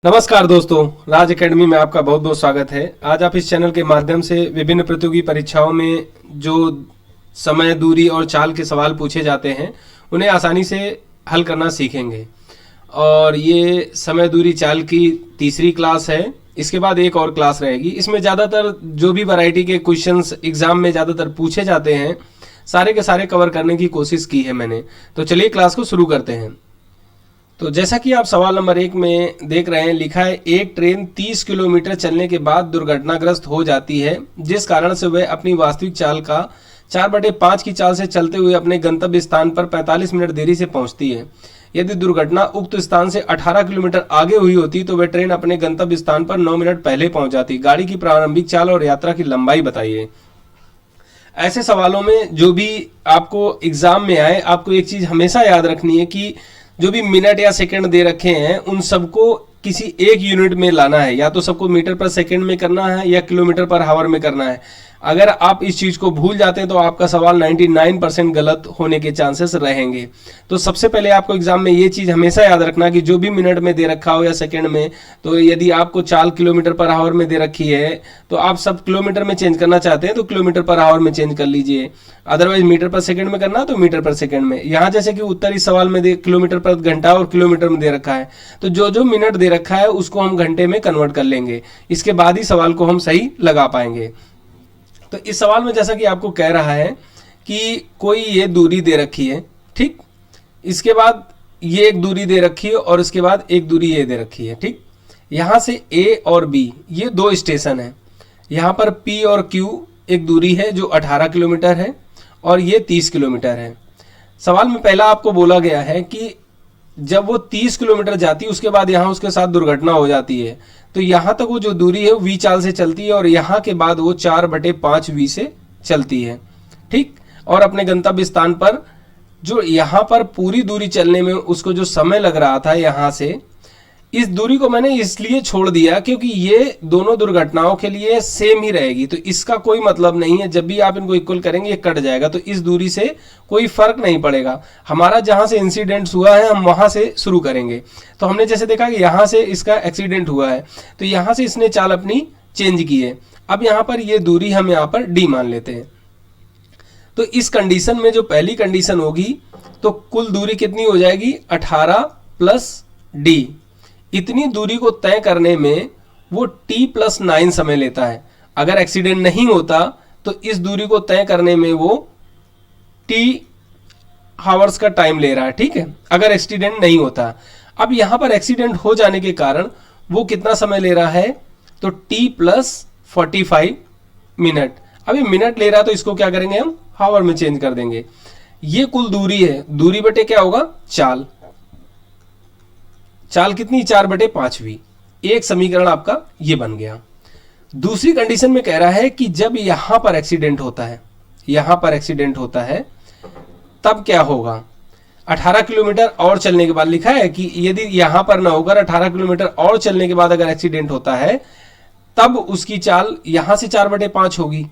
नमस्कार दोस्तों, राज एकेडमी में आपका बहुत बहुत स्वागत है। आज आप इस चैनल के माध्यम से विभिन्न प्रतियोगी परीक्षाओं में जो समय, दूरी और चाल के सवाल पूछे जाते हैं उन्हें आसानी से हल करना सीखेंगे। और ये समय, दूरी, चाल की तीसरी क्लास है। इसके बाद एक और क्लास रहेगी। इसमें ज़्यादातर जो भी वैरायटी के क्वेश्चंस एग्जाम में ज़्यादातर पूछे जाते हैं सारे के सारे कवर करने की कोशिश की है मैंने। तो चलिए क्लास को शुरू करते हैं। तो जैसा कि आप सवाल नंबर 1 में देख रहे हैं, लिखा है एक ट्रेन 30 किलोमीटर चलने के बाद दुर्घटनाग्रस्त हो जाती है, जिस कारण से वह अपनी वास्तविक चाल का 4/5 की चाल से चलते हुए अपने गंतव्य स्थान पर 45 मिनट देरी से पहुंचती है। यदि दुर्घटना उक्त स्थान से 18 किलोमीटर आगे हुई होती तो वह ट्रेन अपने गंतव्य स्थान पर 9 मिनट पहले पहुंच जाती। गाड़ी की प्रारंभिक चाल और यात्रा की लंबाई बताइए। ऐसे सवालों में जो भी आपको एग्जाम में आए, आपको एक चीज हमेशा याद रखनी है कि जो भी मिनट या सेकंड दे रखे हैं उन सबको किसी एक यूनिट में लाना है। या तो सबको मीटर पर सेकंड में करना है या किलोमीटर पर हावर में करना है। अगर आप इस चीज को भूल जाते हैं तो आपका सवाल 99% गलत होने के चांसेस रहेंगे। तो सबसे पहले आपको एग्जाम में ये चीज हमेशा याद रखना कि जो भी मिनट में दे रखा हो या सेकंड में, तो यदि आपको चाल किलोमीटर पर हावर में दे रखी है तो आप सब किलोमीटर में चेंज करना चाहते हैं तो किलोमीटर पर हावर में चेंज कर लीजिए। अदरवाइज मीटर पर सेकंड में करना तो मीटर पर सेकंड में। यहाँ जैसे कि उत्तर इस सवाल में किलोमीटर पर घंटा और किलोमीटर में दे रखा है, तो जो जो मिनट दे रखा है उसको हम घंटे में कन्वर्ट कर लेंगे। इसके बाद ही सवाल को हम सही लगा पाएंगे। तो इस सवाल में जैसा कि आपको कह रहा है कि कोई ये दूरी दे रखी है, ठीक, इसके बाद ये एक दूरी दे रखी है और इसके बाद एक दूरी ये दे रखी है, ठीक। यहां से A और B ये दो स्टेशन है। यहां पर P और Q एक दूरी है जो 18 किलोमीटर है और ये 30 किलोमीटर है। सवाल में पहला आपको बोला गया है कि जब वो 30 किलोमीटर जाती है उसके बाद यहाँ उसके साथ दुर्घटना हो जाती है, तो यहाँ तक वो जो दूरी है वो V चाल से चलती है और यहाँ के बाद वो 4/5 V से चलती है, ठीक। और अपने गंतव्य स्थान पर जो यहाँ पर पूरी दूरी चलने में उसको जो समय लग रहा था यहाँ से, इस दूरी को मैंने इसलिए छोड़ दिया क्योंकि ये दोनों दुर्घटनाओं के लिए सेम ही रहेगी। तो इसका कोई मतलब नहीं है, जब भी आप इनको इक्वल करेंगे ये कट जाएगा, तो इस दूरी से कोई फर्क नहीं पड़ेगा। हमारा जहां से इंसिडेंट हुआ है हम वहां से शुरू करेंगे। तो हमने जैसे देखा कि यहां से इसका एक्सीडेंट हुआ है तो यहां से इसने चाल अपनी चेंज की है। अब यहां पर ये दूरी हम यहाँ पर D मान लेते हैं। तो इस कंडीशन में जो पहली कंडीशन होगी तो कुल दूरी कितनी हो जाएगी, 18 + D। इतनी दूरी को तय करने में वो T+9 समय लेता है। अगर एक्सीडेंट नहीं होता तो इस दूरी को तय करने में वो T हावर्स का टाइम ले रहा है, ठीक है, अगर एक्सीडेंट नहीं होता। अब यहां पर एक्सीडेंट हो जाने के कारण वो कितना समय ले रहा है, तो T+45 मिनट। अब ये मिनट ले रहा है तो इसको क्या करेंगे, हम हावर में चेंज कर देंगे। ये कुल दूरी है, दूरी बटे क्या होगा, चाल। चाल कितनी, 4/5V। एक समीकरण आपका ये बन गया। दूसरी कंडीशन में कह रहा है कि जब यहां पर एक्सीडेंट होता है, यहां पर एक्सीडेंट होता है तब क्या होगा। 18 किलोमीटर और चलने के बाद लिखा है कि यदि यहां पर ना होकर 18 किलोमीटर और चलने के बाद अगर एक्सीडेंट होता है तब उसकी चाल यहां से 4/5 होगी।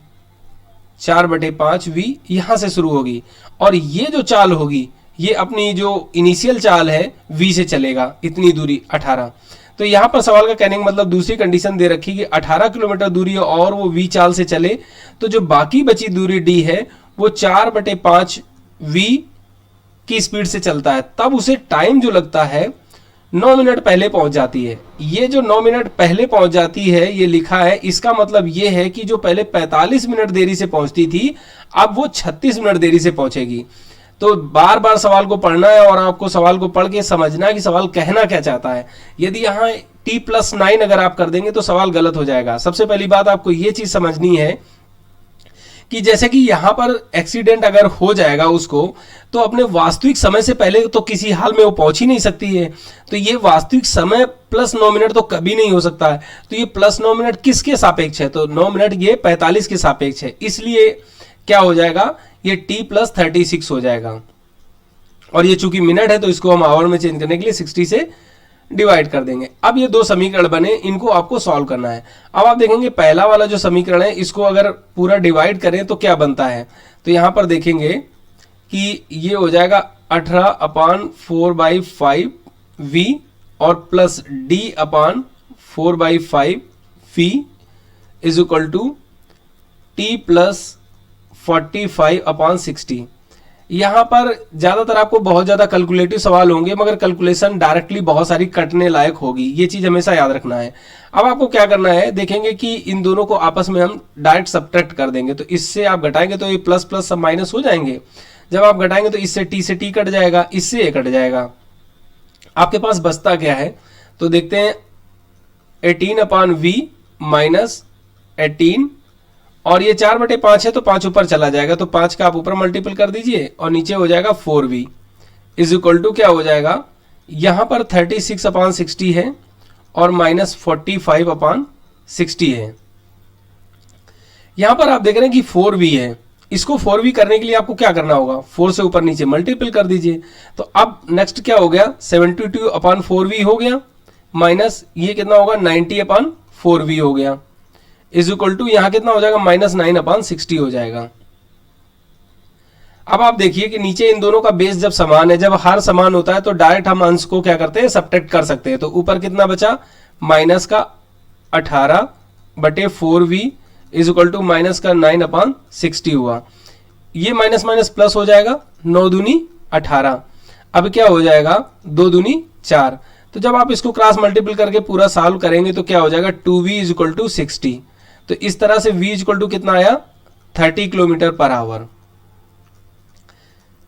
4/5V यहां से शुरू होगी और ये जो चाल होगी ये अपनी जो इनिशियल चाल है V से चलेगा, इतनी दूरी 18। तो यहां पर सवाल का कहने का मतलब दूसरी कंडीशन दे रखी कि 18 किलोमीटर दूरी है और वो V चाल से चले तो जो बाकी बची दूरी D है वो 4/5V की स्पीड से चलता है, तब उसे टाइम जो लगता है 9 मिनट पहले पहुंच जाती है। ये जो 9 मिनट पहले पहुंच जाती है ये लिखा है, इसका मतलब ये है कि जो पहले 45 मिनट देरी से पहुंचती थी अब वो 36 मिनट देरी से पहुंचेगी। तो बार बार सवाल को पढ़ना है और आपको सवाल को पढ़ के समझना है कि सवाल कहना क्या चाहता है। यदि यहाँ T+9 अगर आप कर देंगे तो सवाल गलत हो जाएगा। सबसे पहली बात आपको ये चीज समझनी है कि जैसे कि यहाँ पर एक्सीडेंट अगर हो जाएगा उसको, तो अपने वास्तविक समय से पहले तो किसी हाल में वो पहुंच ही नहीं सकती है। तो ये वास्तविक समय +9 मिनट तो कभी नहीं हो सकता है। तो ये +9 मिनट किसके सापेक्ष है, तो 9 मिनट ये 45 के सापेक्ष है। इसलिए क्या हो जाएगा, ये T+36 हो जाएगा। और ये चूंकि मिनट है तो इसको हम आवर में चेंज करने के लिए 60 से डिवाइड कर देंगे। अब ये दो समीकरण बने, इनको आपको सॉल्व करना है। अब आप देखेंगे पहला वाला जो समीकरण है इसको अगर पूरा डिवाइड करें तो क्या बनता है, तो यहां पर देखेंगे कि ये हो जाएगा 18/4/5V और प्लस d अपान 4/5 फी is equal to t plus 45/60। यहाँ पर ज़्यादातर आपको बहुत ज़्यादा कैलकुलेटिव सवाल होंगे, मगर कैलकुलेशन डायरेक्टली बहुत सारी कटने लायक होगी, ये चीज़ हमेशा याद रखना है। अब आपको क्या करना है, देखेंगे कि इन दोनों को आपस में हम डायरेक्ट सब्ट्रैक्ट कर देंगे, तो इससे आप घटाएंगे तो ये प्लस प्लस सब माइनस हो जाएंगे। जब आप घटाएंगे तो इससे t कट जाएगा, इससे ये कट जाएगा, आपके पास बचता क्या है, तो देखते हैं 18/v माइनस 18, और ये 4/5 है तो 5 ऊपर चला जाएगा, तो 5 का आप ऊपर मल्टीपल कर दीजिए और नीचे हो जाएगा 4v इज इक्वल टू क्या हो जाएगा, यहाँ पर 36/60 है और माइनस 45/60 है। यहाँ पर आप देख रहे हैं कि 4v है, इसको 4v करने के लिए आपको क्या करना होगा, 4 से ऊपर नीचे मल्टीपल कर दीजिए। तो अब नेक्स्ट क्या हो गया, 72/4v हो गया, माइनस ये कितना होगा 90/4v हो गया, इज इक्वल टू यहां कितना हो जाएगा, -9/60 हो जाएगा। अब आप देखिए कि नीचे इन दोनों का बेस जब समान है, जब हर समान होता है तो डायरेक्ट हम अंश को क्या करते हैं, सब्ट्रैक्ट कर सकते हैं। तो ऊपर कितना बचा, माइनस का 18/4v is equal to minus का 9/60 हुआ। ये माइनस माइनस प्लस हो जाएगा, 9 दूनी 18, अब क्या हो जाएगा 2 दूनी 4। तो जब आप इसको क्रॉस मल्टीपल करके पूरा सॉल्व करेंगे तो क्या हो जाएगा 2v इज इक्वल टू 60। तो इस तरह से v इज इक्वल टू कितना आया, 30 किलोमीटर पर आवर।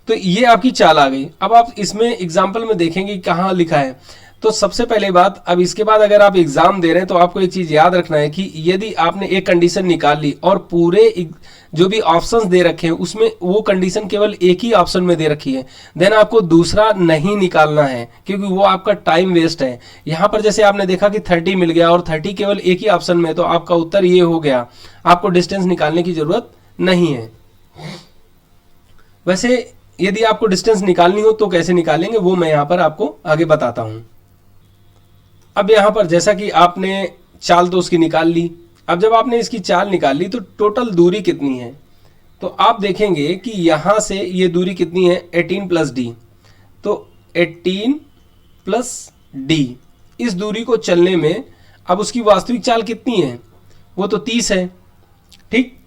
तो ये आपकी चाल आ गई। अब आप इसमें एग्जाम्पल में देखेंगे कहाँ लिखा है। तो सबसे पहले बात, अब इसके बाद अगर आप एग्जाम दे रहे हैं तो आपको एक चीज याद रखना है कि यदि आपने एक कंडीशन निकाल ली और पूरे जो भी ऑप्शंस दे रखे हैं उसमें वो कंडीशन केवल एक ही ऑप्शन में दे रखी है, देन आपको दूसरा नहीं निकालना है, क्योंकि वो आपका टाइम वेस्ट है। यहाँ पर जैसे आपने देखा कि 30 मिल गया और 30 केवल एक ही ऑप्शन में, तो आपका उत्तर ये हो गया, आपको डिस्टेंस निकालने की जरूरत नहीं है। वैसे यदि आपको डिस्टेंस निकालनी हो तो कैसे निकालेंगे वो मैं यहाँ पर आपको आगे बताता हूँ। अब यहाँ पर जैसा कि आपने चाल तो उसकी निकाल ली, अब जब आपने इसकी चाल निकाल ली तो टोटल दूरी कितनी है, तो आप देखेंगे कि यहाँ से ये दूरी कितनी है, 18 प्लस डी। तो 18 प्लस डी, इस दूरी को चलने में अब उसकी वास्तविक चाल कितनी है, वो तो 30 है, ठीक।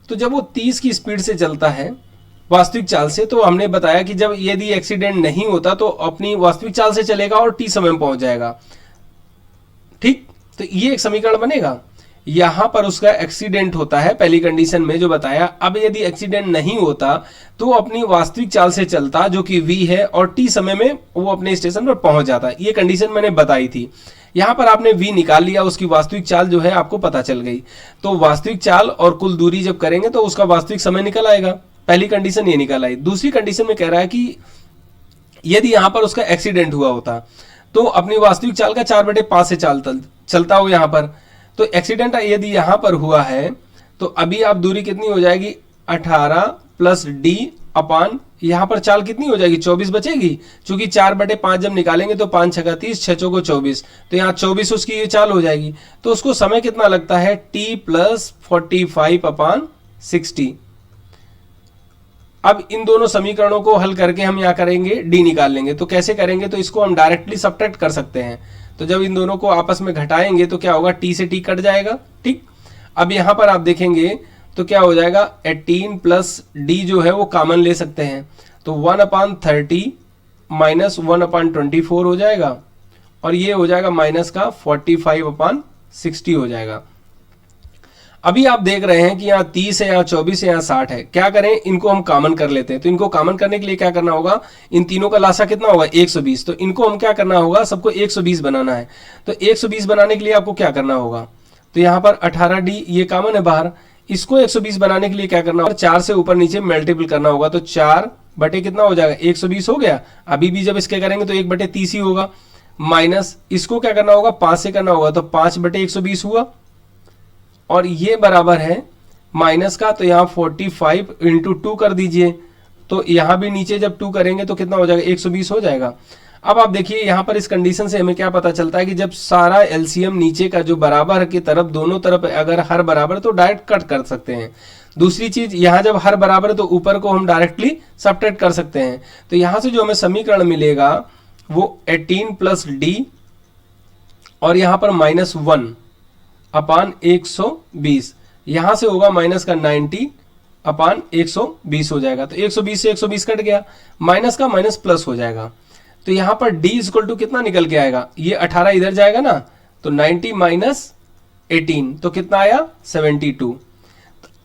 तो जब वो 30 की स्पीड से चलता है वास्तविक चाल से, तो हमने बताया कि जब यदि एक्सीडेंट नहीं होता तो अपनी वास्तविक चाल से चलेगा और टी समय में पहुंच जाएगा, ठीक। तो ये एक समीकरण बनेगा। यहां पर उसका एक्सीडेंट होता है पहली कंडीशन में जो बताया। अब यदि एक्सीडेंट नहीं होता तो अपनी वास्तविक चाल से चलता जो कि v है, और टी समय में वो अपने स्टेशन पर पहुंच जाता। ये कंडीशन मैंने बताई थी। यहां पर आपने v निकाल लिया, उसकी वास्तविक चाल जो है आपको पता चल गई। तो वास्तविक चाल और कुल दूरी जब करेंगे तो उसका वास्तविक समय निकल आएगा। पहली कंडीशन ये निकल आई। दूसरी कंडीशन में कह रहा है कि यदि यहां पर उसका एक्सीडेंट हुआ होता तो अपनी वास्तविक चाल का 4/5 से चलता हो यहाँ पर। तो एक्सीडेंट यदि यहाँ पर हुआ है तो अभी आप दूरी कितनी हो जाएगी, 18 प्लस डी अपान यहाँ पर चाल कितनी हो जाएगी, 24 बचेगी। चूंकि 4/5 जब निकालेंगे तो 5 छक्का 30, 6 चौको 24, तो यहाँ 24 उसकी ये चाल हो जाएगी। तो उसको समय कितना लगता है, t प्लस 45/60। अब इन दोनों समीकरणों को हल करके हम यहाँ करेंगे d निकाल लेंगे। तो कैसे करेंगे, तो इसको हम डायरेक्टली सब्ट्रैक्ट कर सकते हैं। तो जब इन दोनों को आपस में घटाएंगे तो क्या होगा, t से t कट जाएगा, ठीक। अब यहाँ पर आप देखेंगे तो क्या हो जाएगा, 18 प्लस d जो है वो कॉमन ले सकते हैं, तो 1/30 माइनस 1/24 हो जाएगा, और ये हो जाएगा माइनस का 45/60 हो जाएगा। अभी आप देख रहे हैं कि यहाँ 30 है, यहाँ 24 है, यहाँ 60 है। क्या करें, इनको हम कॉमन कर लेते हैं। तो इनको कॉमन करने के लिए क्या करना होगा, इन तीनों का लासा कितना होगा, 120। तो इनको हम क्या करना होगा, सबको 120 बनाना है। तो 120 बनाने के लिए आपको क्या करना होगा, तो यहाँ पर 18d ये कॉमन है बाहर, इसको 120 बनाने के लिए क्या करना होगा, 4 से ऊपर नीचे मल्टीपल करना होगा। तो 4 बटे कितना हो जाएगा, 120 हो गया। अभी भी जब इसके करेंगे तो 1/30 ही होगा, माइनस इसको क्या करना होगा, 5 से करना होगा, तो 5/120 हुआ, और ये बराबर है माइनस का, तो यहाँ 45 इंटू 2 कर दीजिए। तो यहाँ भी नीचे जब 2 करेंगे तो कितना हो जाएगा, 120 हो जाएगा। अब आप देखिए यहाँ पर इस कंडीशन से हमें क्या पता चलता है कि जब सारा एलसीएम नीचे का जो बराबर की तरफ दोनों तरफ अगर हर बराबर तो डायरेक्ट कट कर सकते हैं। दूसरी चीज, यहाँ जब हर बराबर है तो ऊपर को हम डायरेक्टली सब्ट्रैक्ट कर सकते हैं। तो यहाँ से जो हमें समीकरण मिलेगा वो 18 प्लस डी और यहाँ पर -1 अपान 120, यहाँ से होगा माइनस का 90 अपान 120 हो जाएगा। तो 120 से 120 कट गया, माइनस का माइनस प्लस हो जाएगा। तो यहाँ पर d इक्वल टू कितना निकल के आएगा, ये 18 इधर जाएगा ना, तो 90 माइनस 18 तो कितना आया 72।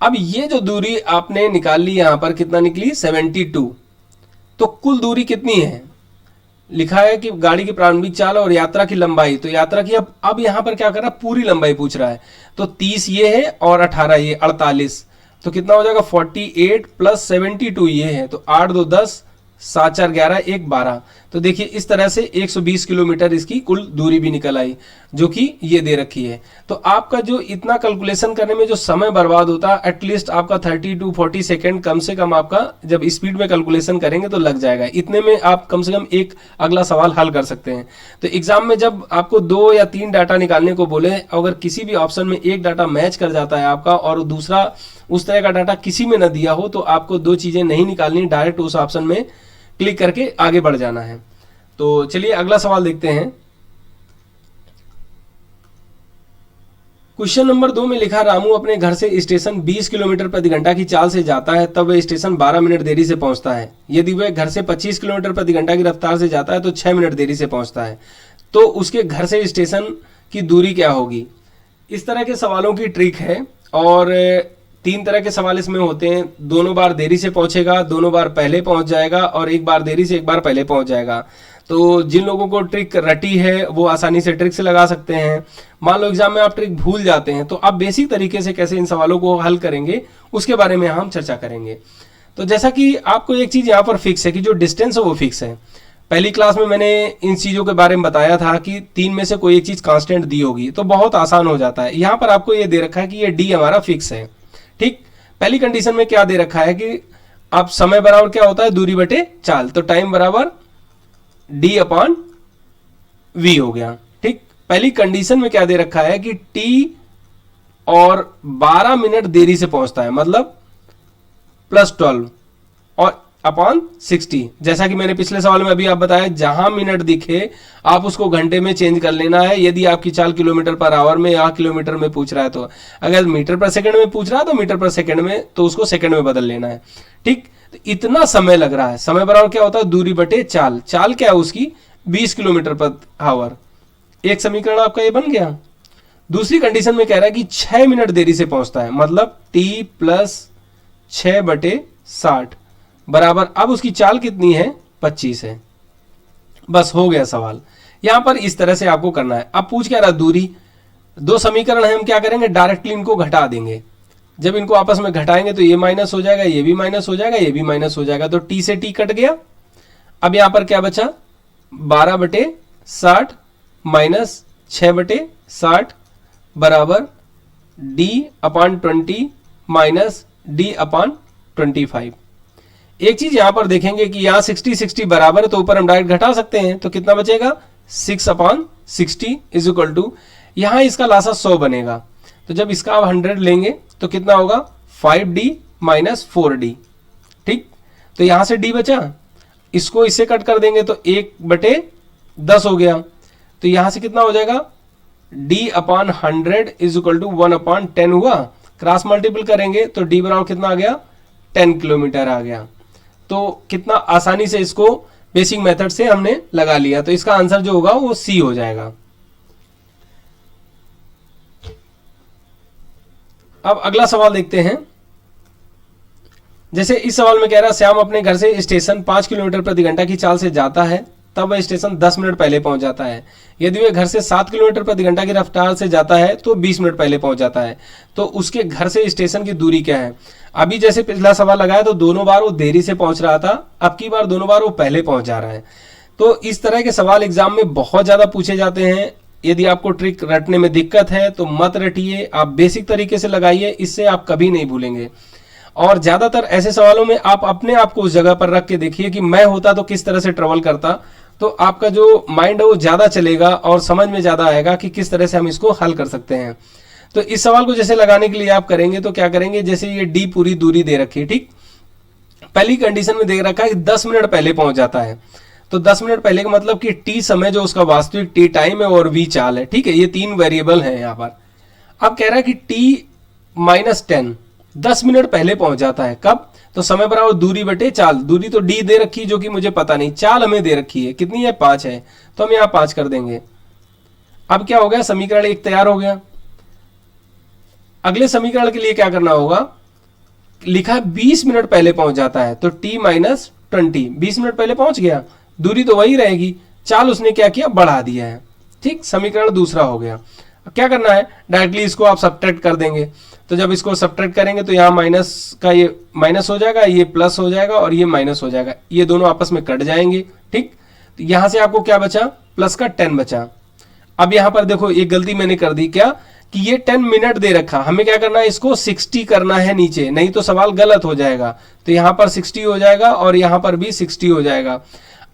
अब ये जो दूरी आपने निकाल ली यहाँ पर कितना निकली 72। तो कुल दूरी कितनी है, लिखा है कि गाड़ी की प्रारंभिक चाल और यात्रा की लंबाई, तो यात्रा की अब यहाँ पर क्या कर रहा है, पूरी लंबाई पूछ रहा है। तो 30 ये है और 18 ये 48, तो कितना हो जाएगा 48 प्लस 72 ये है, तो 8 2 10 7 4 11 1 12। तो देखिए इस तरह से 120 किलोमीटर इसकी कुल दूरी भी निकल आई, जो कि ये दे रखी है। तो आपका जो इतना कैलकुलेशन करने में जो समय बर्बाद होता है, एटलीस्ट आपका 30 to 40 सेकेंड कम से कम आपका जब स्पीड में कैलकुलेशन करेंगे तो लग जाएगा। इतने में आप कम से कम एक अगला सवाल हल कर सकते हैं। तो एग्जाम में जब आपको 2 या 3 डाटा निकालने को बोले, अगर किसी भी ऑप्शन में एक डाटा मैच कर जाता है आपका और दूसरा उस तरह का डाटा किसी में न दिया हो, तो आपको 2 चीजें नहीं निकालनी, डायरेक्ट उस ऑप्शन में क्लिक करके आगे बढ़ जाना है। तो चलिए अगला सवाल देखते हैं। क्वेश्चन नंबर 2 में लिखा, रामू अपने घर से स्टेशन 20 किलोमीटर प्रति घंटा की चाल से जाता है, तब वह स्टेशन 12 मिनट देरी से पहुंचता है। यदि वह घर से 25 किलोमीटर प्रति घंटा की रफ्तार से जाता है तो 6 मिनट देरी से पहुंचता है। तो उसके घर से स्टेशन की दूरी क्या होगी। इस तरह के सवालों की ट्रिक है और 3 तरह के सवाल इसमें होते हैं। दोनों बार देरी से पहुंचेगा, दोनों बार पहले पहुंच जाएगा और एक बार देरी से एक बार पहले पहुंच जाएगा। तो जिन लोगों को ट्रिक रटी है वो आसानी से ट्रिक से लगा सकते हैं। मान लो एग्जाम में आप ट्रिक भूल जाते हैं, तो आप बेसिक तरीके से कैसे इन सवालों को हल करेंगे उसके बारे में हम चर्चा करेंगे। तो जैसा कि आपको एक चीज यहाँ पर फिक्स है कि जो डिस्टेंस है वो फिक्स है। पहली क्लास में मैंने इन चीजों के बारे में बताया था कि 3 में से कोई एक चीज कांस्टेंट दी होगी, तो बहुत आसान हो जाता है। यहाँ पर आपको ये दे रखा है कि ये डी हमारा फिक्स है। ठीक, पहली कंडीशन में क्या दे रखा है कि अब समय बराबर क्या होता है, दूरी बटे चाल, तो टाइम बराबर डी अपॉन वी हो गया। ठीक, पहली कंडीशन में क्या दे रखा है कि टी और 12 मिनट देरी से पहुंचता है, मतलब +12 और अपॉन 60। जैसा कि मैंने पिछले सवाल में अभी आप बताया, जहां मिनट दिखे आप उसको घंटे में चेंज कर लेना है। यदि आपकी चाल किलोमीटर पर आवर में या किलोमीटर में पूछ रहा है, तो अगर मीटर पर सेकंड में पूछ रहा है तो मीटर पर सेकंड में, तो उसको सेकंड में बदल लेना है। ठीक, तो इतना समय लग रहा है। समय बराबर क्या होता है, दूरी बटे चाल। चाल क्या है उसकी 20 किलोमीटर पर आवर। एक समीकरण आपका ये बन गया। दूसरी कंडीशन में कह रहा है कि 6 मिनट देरी से पहुंचता है, मतलब t + 6/60 बराबर, अब उसकी चाल कितनी है 25 है। बस हो गया सवाल। यहां पर इस तरह से आपको करना है। अब पूछ क्या रहा, दूरी। 2 समीकरण है, हम क्या करेंगे, डायरेक्टली इनको घटा देंगे। जब इनको आपस में घटाएंगे तो ये माइनस हो जाएगा, ये भी माइनस हो जाएगा, ये भी माइनस हो जाएगा, तो t से t कट गया। अब यहां पर क्या बचा, 12/60 माइनस 6/60 बराबर d/20 माइनस d/25। एक चीज यहां पर देखेंगे कि यहां 60 बराबर है, तो ऊपर हम डायरेक्ट घटा सकते हैं, तो कितना बचेगा 6/60 इज इक्वल टू, यहां इसका लासा 100 बनेगा, तो जब इसका आप 100 लेंगे तो कितना होगा 5d माइनस 4d। ठीक, तो यहां से d बचा, इसको इससे कट कर देंगे तो 1/10 हो गया, तो यहां से कितना हो जाएगा d/100 इज इक्वल टू 1/10 हुआ। क्रॉस मल्टीपल करेंगे तो d बराबर कितना आ गया 10 किलोमीटर आ गया। तो कितना आसानी से इसको बेसिक मेथड से हमने लगा लिया, तो इसका आंसर जो होगा वो सी हो जाएगा। अब अगला सवाल देखते हैं। जैसे इस सवाल में कह रहा है, श्याम अपने घर से स्टेशन 5 किलोमीटर प्रति घंटा की चाल से जाता है, तब वह स्टेशन 10 मिनट पहले पहुंच जाता है। यदि वह घर से 7 किलोमीटर प्रति घंटा की रफ्तार से जाता है तो 20 मिनट पहले पहुंच जाता है। तो उसके घर से स्टेशन की दूरी क्या है। अभी जैसे पिछला सवाल लगाया तो दोनों बार वो देरी से पहुंच रहा था, अब की बार दोनों बार वो पहले पहुंच जा रहा है। तो इस तरह के सवाल एग्जाम में बहुत ज्यादा पूछे जाते हैं। यदि आपको ट्रिक रटने में दिक्कत है तो मत रटिए, आप बेसिक तरीके से लगाइए, इससे आप कभी नहीं भूलेंगे। और ज्यादातर ऐसे सवालों में आप अपने आप को उस जगह पर रख के देखिए कि मैं होता तो किस तरह से ट्रेवल करता, तो आपका जो माइंड है वो ज्यादा चलेगा और समझ में ज्यादा आएगा कि किस तरह से हम इसको हल कर सकते हैं। तो इस सवाल को जैसे लगाने के लिए आप करेंगे तो क्या करेंगे, जैसे ये डी पूरी दूरी दे रखी है, ठीक, पहली कंडीशन में दे रखा है कि 10 मिनट पहले पहुंच जाता है, तो 10 मिनट पहले का मतलब कि टी समय जो उसका वास्तविक टी टाइम है और वी चाल है, ठीक है, ये तीन वेरिएबल हैं यहाँ पर। अब कह रहा है कि टी -10 10 मिनट पहले पहुंच जाता है, कब? तो समय बराबर दूरी बटे चाल। दूरी तो डी दे रखी है जो कि मुझे पता नहीं, चाल हमें दे रखी है, कितनी है? 5 है, तो हम यहाँ 5 कर देंगे। अब क्या हो गया, समीकरण 1 तैयार हो गया। अगले समीकरण के लिए क्या करना होगा, लिखा है 20 मिनट पहले पहुंच जाता है, तो t -20 20 मिनट पहले पहुंच गया, दूरी तो वही रहेगी, चाल उसने क्या किया, बढ़ा दिया है। ठीक, समीकरण दूसरा हो गया। अब क्या करना है, डायरेक्टली इसको आप सब्ट्रैक्ट कर देंगे। तो जब इसको सब्ट्रैक्ट करेंगे तो यहाँ माइनस का ये माइनस हो जाएगा, ये प्लस हो जाएगा और ये माइनस हो जाएगा, ये दोनों आपस में कट जाएंगे। ठीक, तो यहां से आपको क्या बचा, प्लस का 10 बचा। अब यहां पर देखो एक गलती मैंने कर दी, क्या कि ये 10 मिनट दे रखा, हमें क्या करना है, इसको 60 करना है नीचे, नहीं तो सवाल गलत हो जाएगा। तो यहां पर 60 हो जाएगा और यहां पर भी 60 हो जाएगा।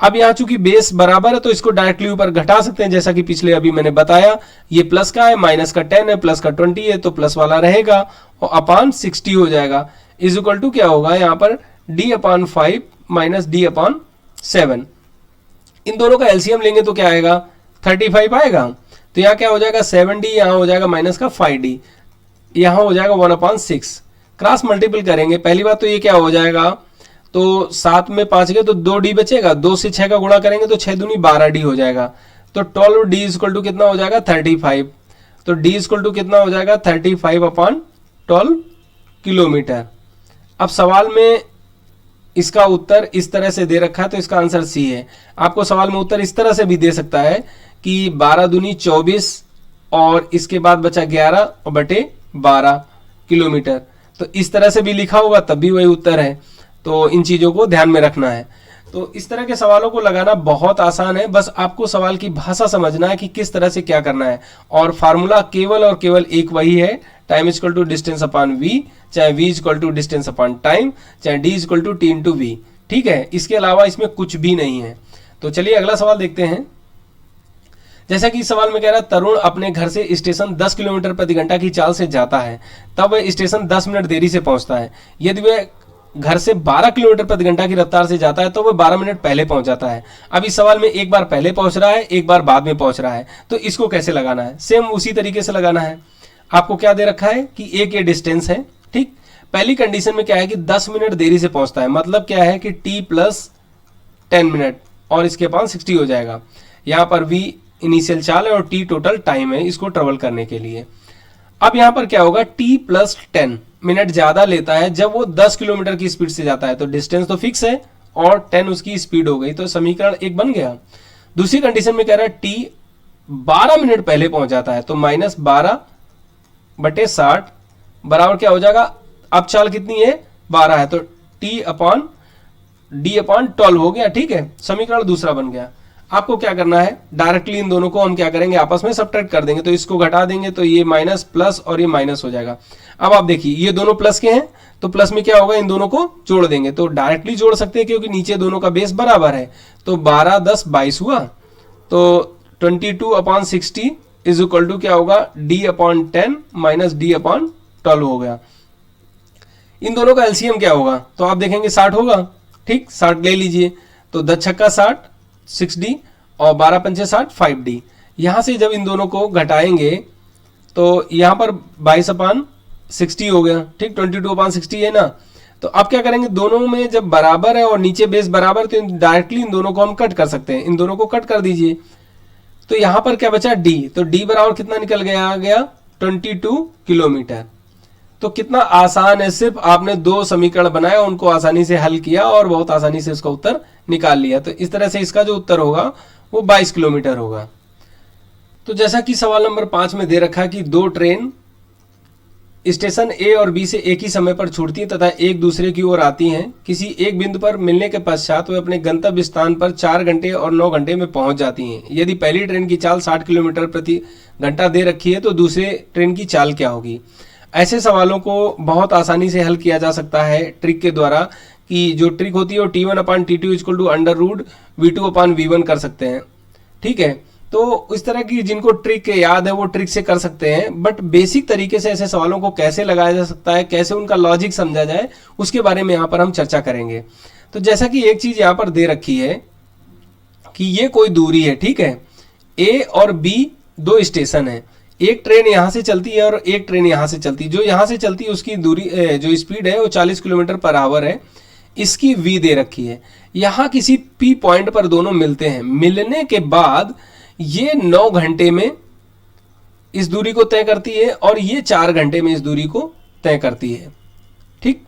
अब यहां चूंकि बेस बराबर है तो इसको डायरेक्टली ऊपर घटा सकते हैं, जैसा कि पिछले अभी मैंने बताया। ये प्लस का है, माइनस का 10 है, प्लस का 20 है, तो प्लस वाला रहेगा और अपान 60 हो जाएगा। इज इक्वल टू क्या होगा यहाँ पर, d/5 माइनस d/7। इन दोनों का एलसीएम लेंगे तो क्या आएगा, 35 आएगा। तो यहाँ क्या हो जाएगा, 7d, यहाँ हो जाएगा माइनस का 5d, यहाँ हो जाएगा 1/6। क्रॉस मल्टीपल करेंगे, पहली बात तो ये क्या हो जाएगा, तो 7 में 5 गए तो 2d बचेगा, 2 से 6 का गुणा करेंगे तो 6 दूनी 12d हो जाएगा। तो 12d इक्वल टू कितना हो जाएगा, 35। तो d इक्वल टू कितना हो जाएगा, 35/12 किलोमीटर। अब सवाल में इसका उत्तर इस तरह से दे रखा है तो इसका आंसर सी है। आपको सवाल में उत्तर इस तरह से भी दे सकता है कि 12 दूनी 24 और इसके बाद बचा 11 और बटे 12 किलोमीटर। तो इस तरह से भी लिखा होगा तब भी वही उत्तर है। तो इन चीजों को ध्यान में रखना है। तो इस तरह के सवालों को लगाना बहुत आसान है, बस आपको सवाल की भाषा समझना है कि किस तरह से क्या करना है। और फार्मूला केवल और केवल एक वही है, time equal to distance upon v, चाहे v equal to distance upon time, चाहे d equal to t into v. ठीक है, इसके अलावा इसमें कुछ भी नहीं है। तो चलिए अगला सवाल देखते हैं। जैसा कि इस सवाल में कह रहा है, तरुण अपने घर से स्टेशन 10 किलोमीटर प्रति घंटा की चाल से जाता है, तब वह स्टेशन 10 मिनट देरी से पहुंचता है। यदि वह घर से 12 किलोमीटर प्रति घंटा की रफ्तार से जाता है तो वह 12 मिनट पहले पहुंच जाता है। अब इस सवाल में एक बार पहले पहुंच रहा है, एक बार बाद में पहुंच रहा है, तो इसको कैसे लगाना है, सेम उसी तरीके से लगाना है। आपको क्या दे रखा है कि एक ये डिस्टेंस है। ठीक, पहली कंडीशन में क्या है कि 10 मिनट देरी से पहुंचता है, मतलब क्या है कि t प्लस 10 मिनट और इसके पास 60 हो जाएगा। यहाँ पर v इनिशियल चाल है और t टोटल टाइम है इसको ट्रेवल करने के लिए। अब यहाँ पर क्या होगा, t प्लस 10 मिनट ज्यादा लेता है जब वो 10 किलोमीटर की स्पीड से जाता है, तो डिस्टेंस तो फिक्स है और 10 उसकी स्पीड हो गई, तो समीकरण 1 बन गया। दूसरी कंडीशन में कह रहा है t 12 मिनट पहले पहुंच जाता है, तो -12/60 बराबर क्या हो जाएगा, अब चाल कितनी है, 12 है, तो t/d/12 हो गया। ठीक है, समीकरण दूसरा बन गया। आपको क्या करना है, डायरेक्टली इन दोनों को हम क्या करेंगे, आपस में सब्ट्रैक्ट कर देंगे, तो इसको घटा देंगे तो ये माइनस प्लस और ये माइनस हो जाएगा। अब आप देखिए ये दोनों प्लस के हैं तो प्लस में क्या होगा, इन दोनों को जोड़ देंगे, तो डायरेक्टली जोड़ सकते हैं क्योंकि नीचे दोनों का बेस बराबर है। तो 12 10 22 हुआ, तो 22/60 इज इक्वल टू क्या होगा, d/10 माइनस d/12 हो गया। इन दोनों का एलसीएम क्या होगा, तो आप देखेंगे 60 होगा। ठीक, 60 ले लीजिए, तो 10 छक्का 60 6d और 12 पंचे 60 5d। यहां से जब इन दोनों को घटाएंगे तो यहां पर 22/60 हो गया। ठीक, 22/60 है ना। तो अब क्या करेंगे, दोनों में जब बराबर है और नीचे बेस बराबर, तो डायरेक्टली इन दोनों को हम कट कर सकते हैं, इन दोनों को कट कर दीजिए। तो यहां पर क्या बचा, d, तो d बराबर कितना निकल गया, आ गया 22 किलोमीटर। तो कितना आसान है, सिर्फ आपने 2 समीकरण बनाए, उनको आसानी से हल किया और बहुत आसानी से उसका उत्तर निकाल लिया। तो इस तरह से इसका जो उत्तर होगा वो 22 किलोमीटर होगा। तो जैसा कि सवाल नंबर 5 में दे रखा है कि 2 ट्रेन स्टेशन ए और बी से एक ही समय पर छूटती हैं तथा एक दूसरे की ओर आती हैं। किसी एक बिंदु पर मिलने के पश्चात वे अपने गंतव्य स्थान पर 4 घंटे और 9 घंटे में पहुंच जाती हैं। यदि पहली ट्रेन की चाल 60 किलोमीटर प्रति घंटा दे रखी है तो दूसरे ट्रेन की चाल क्या होगी। ऐसे सवालों को बहुत आसानी से हल किया जा सकता है ट्रिक के द्वारा, कि जो ट्रिक होती है वो t1/t2 इक्वल टू √v2/v1 कर सकते हैं। ठीक है, तो इस तरह की जिनको ट्रिक याद है वो ट्रिक से कर सकते हैं, बट बेसिक तरीके से ऐसे सवालों को कैसे लगाया जा सकता है, कैसे उनका लॉजिक समझा जाए, उसके बारे में यहाँ पर हम चर्चा करेंगे। तो जैसा कि एक चीज यहाँ पर दे रखी है कि ये कोई दूरी है, ठीक है, ए और बी दो स्टेशन है, एक ट्रेन यहां से चलती है और एक ट्रेन यहां से चलती है। जो यहां से चलती है उसकी दूरी जो स्पीड है वो 40 किलोमीटर पर आवर है, इसकी v दे रखी है। यहां किसी P पॉइंट पर दोनों मिलते हैं, मिलने के बाद ये 9 घंटे में इस दूरी को तय करती है और ये 4 घंटे में इस दूरी को तय करती है, ठीक।